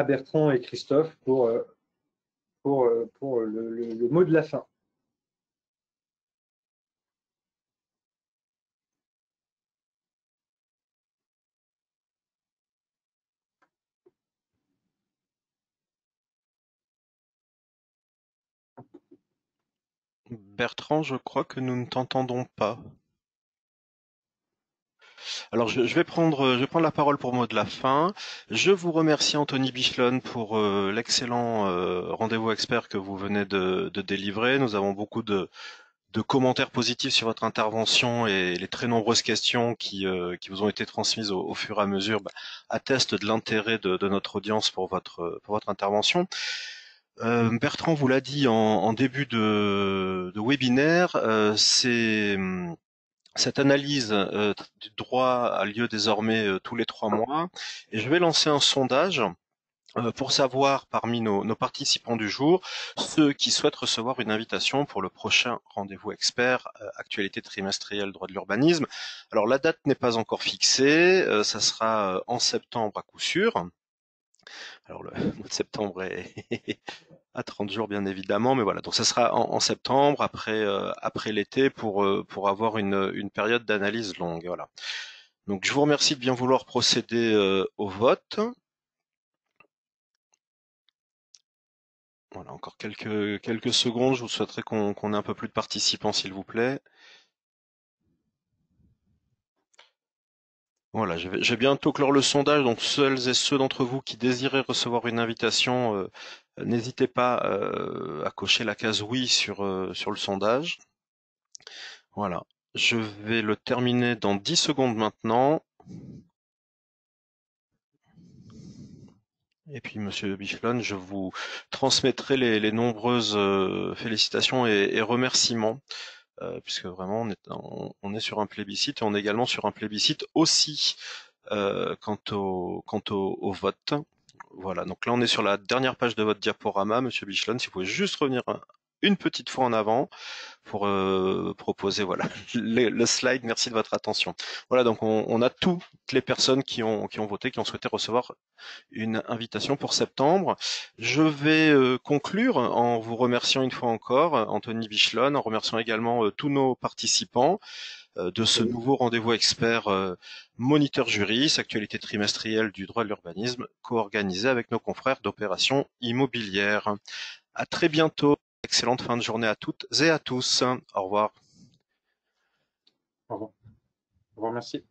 Speaker 2: Bertrand et Christophe pour le mot de la fin.
Speaker 3: Bertrand, je crois que nous ne t'entendons pas. Alors je vais prendre la parole pour mot de la fin. Je vous remercie Anthony Bichelon pour l'excellent rendez-vous expert que vous venez de délivrer. Nous avons beaucoup de commentaires positifs sur votre intervention, et les très nombreuses questions qui vous ont été transmises au fur et à mesure attestent de l'intérêt de notre audience pour votre intervention. Bertrand vous l'a dit en début de webinaire, cette analyse du droit a lieu désormais tous les 3 mois, et je vais lancer un sondage pour savoir parmi nos participants du jour ceux qui souhaitent recevoir une invitation pour le prochain rendez-vous expert actualité trimestrielle droit de l'urbanisme. Alors la date n'est pas encore fixée, ça sera en septembre à coup sûr. Alors le mois de septembre est à 30 jours bien évidemment, mais voilà, donc ça sera en septembre après l'été pour avoir une période d'analyse longue. Voilà. Donc je vous remercie de bien vouloir procéder au vote. Voilà, encore quelques secondes. Je vous souhaiterais qu'on ait un peu plus de participants, s'il vous plaît. Voilà, je vais bientôt clore le sondage. Donc, celles et ceux d'entre vous qui désirez recevoir une invitation, n'hésitez pas à cocher la case oui sur le sondage. Voilà, je vais le terminer dans 10 secondes maintenant. Et puis, Monsieur Bichelon, je vous transmettrai les nombreuses félicitations et remerciements. Puisque vraiment on est sur un plébiscite, et on est également sur un plébiscite aussi quant au vote. Voilà, donc là on est sur la dernière page de votre diaporama, Monsieur Bichelon, si vous pouvez juste revenir une petite fois en avant pour proposer voilà le slide. Merci de votre attention. Voilà, donc on a toutes les personnes qui ont voté, qui ont souhaité recevoir une invitation pour septembre. Je vais conclure en vous remerciant une fois encore, Anthony Bichelon, en remerciant également tous nos participants de ce nouveau rendez-vous expert moniteur juris, actualité trimestrielle du droit de l'urbanisme, co-organisé avec nos confrères d'opérations immobilières. À très bientôt. Excellente fin de journée à toutes et à tous. Au revoir.
Speaker 2: Au revoir. Au revoir, merci.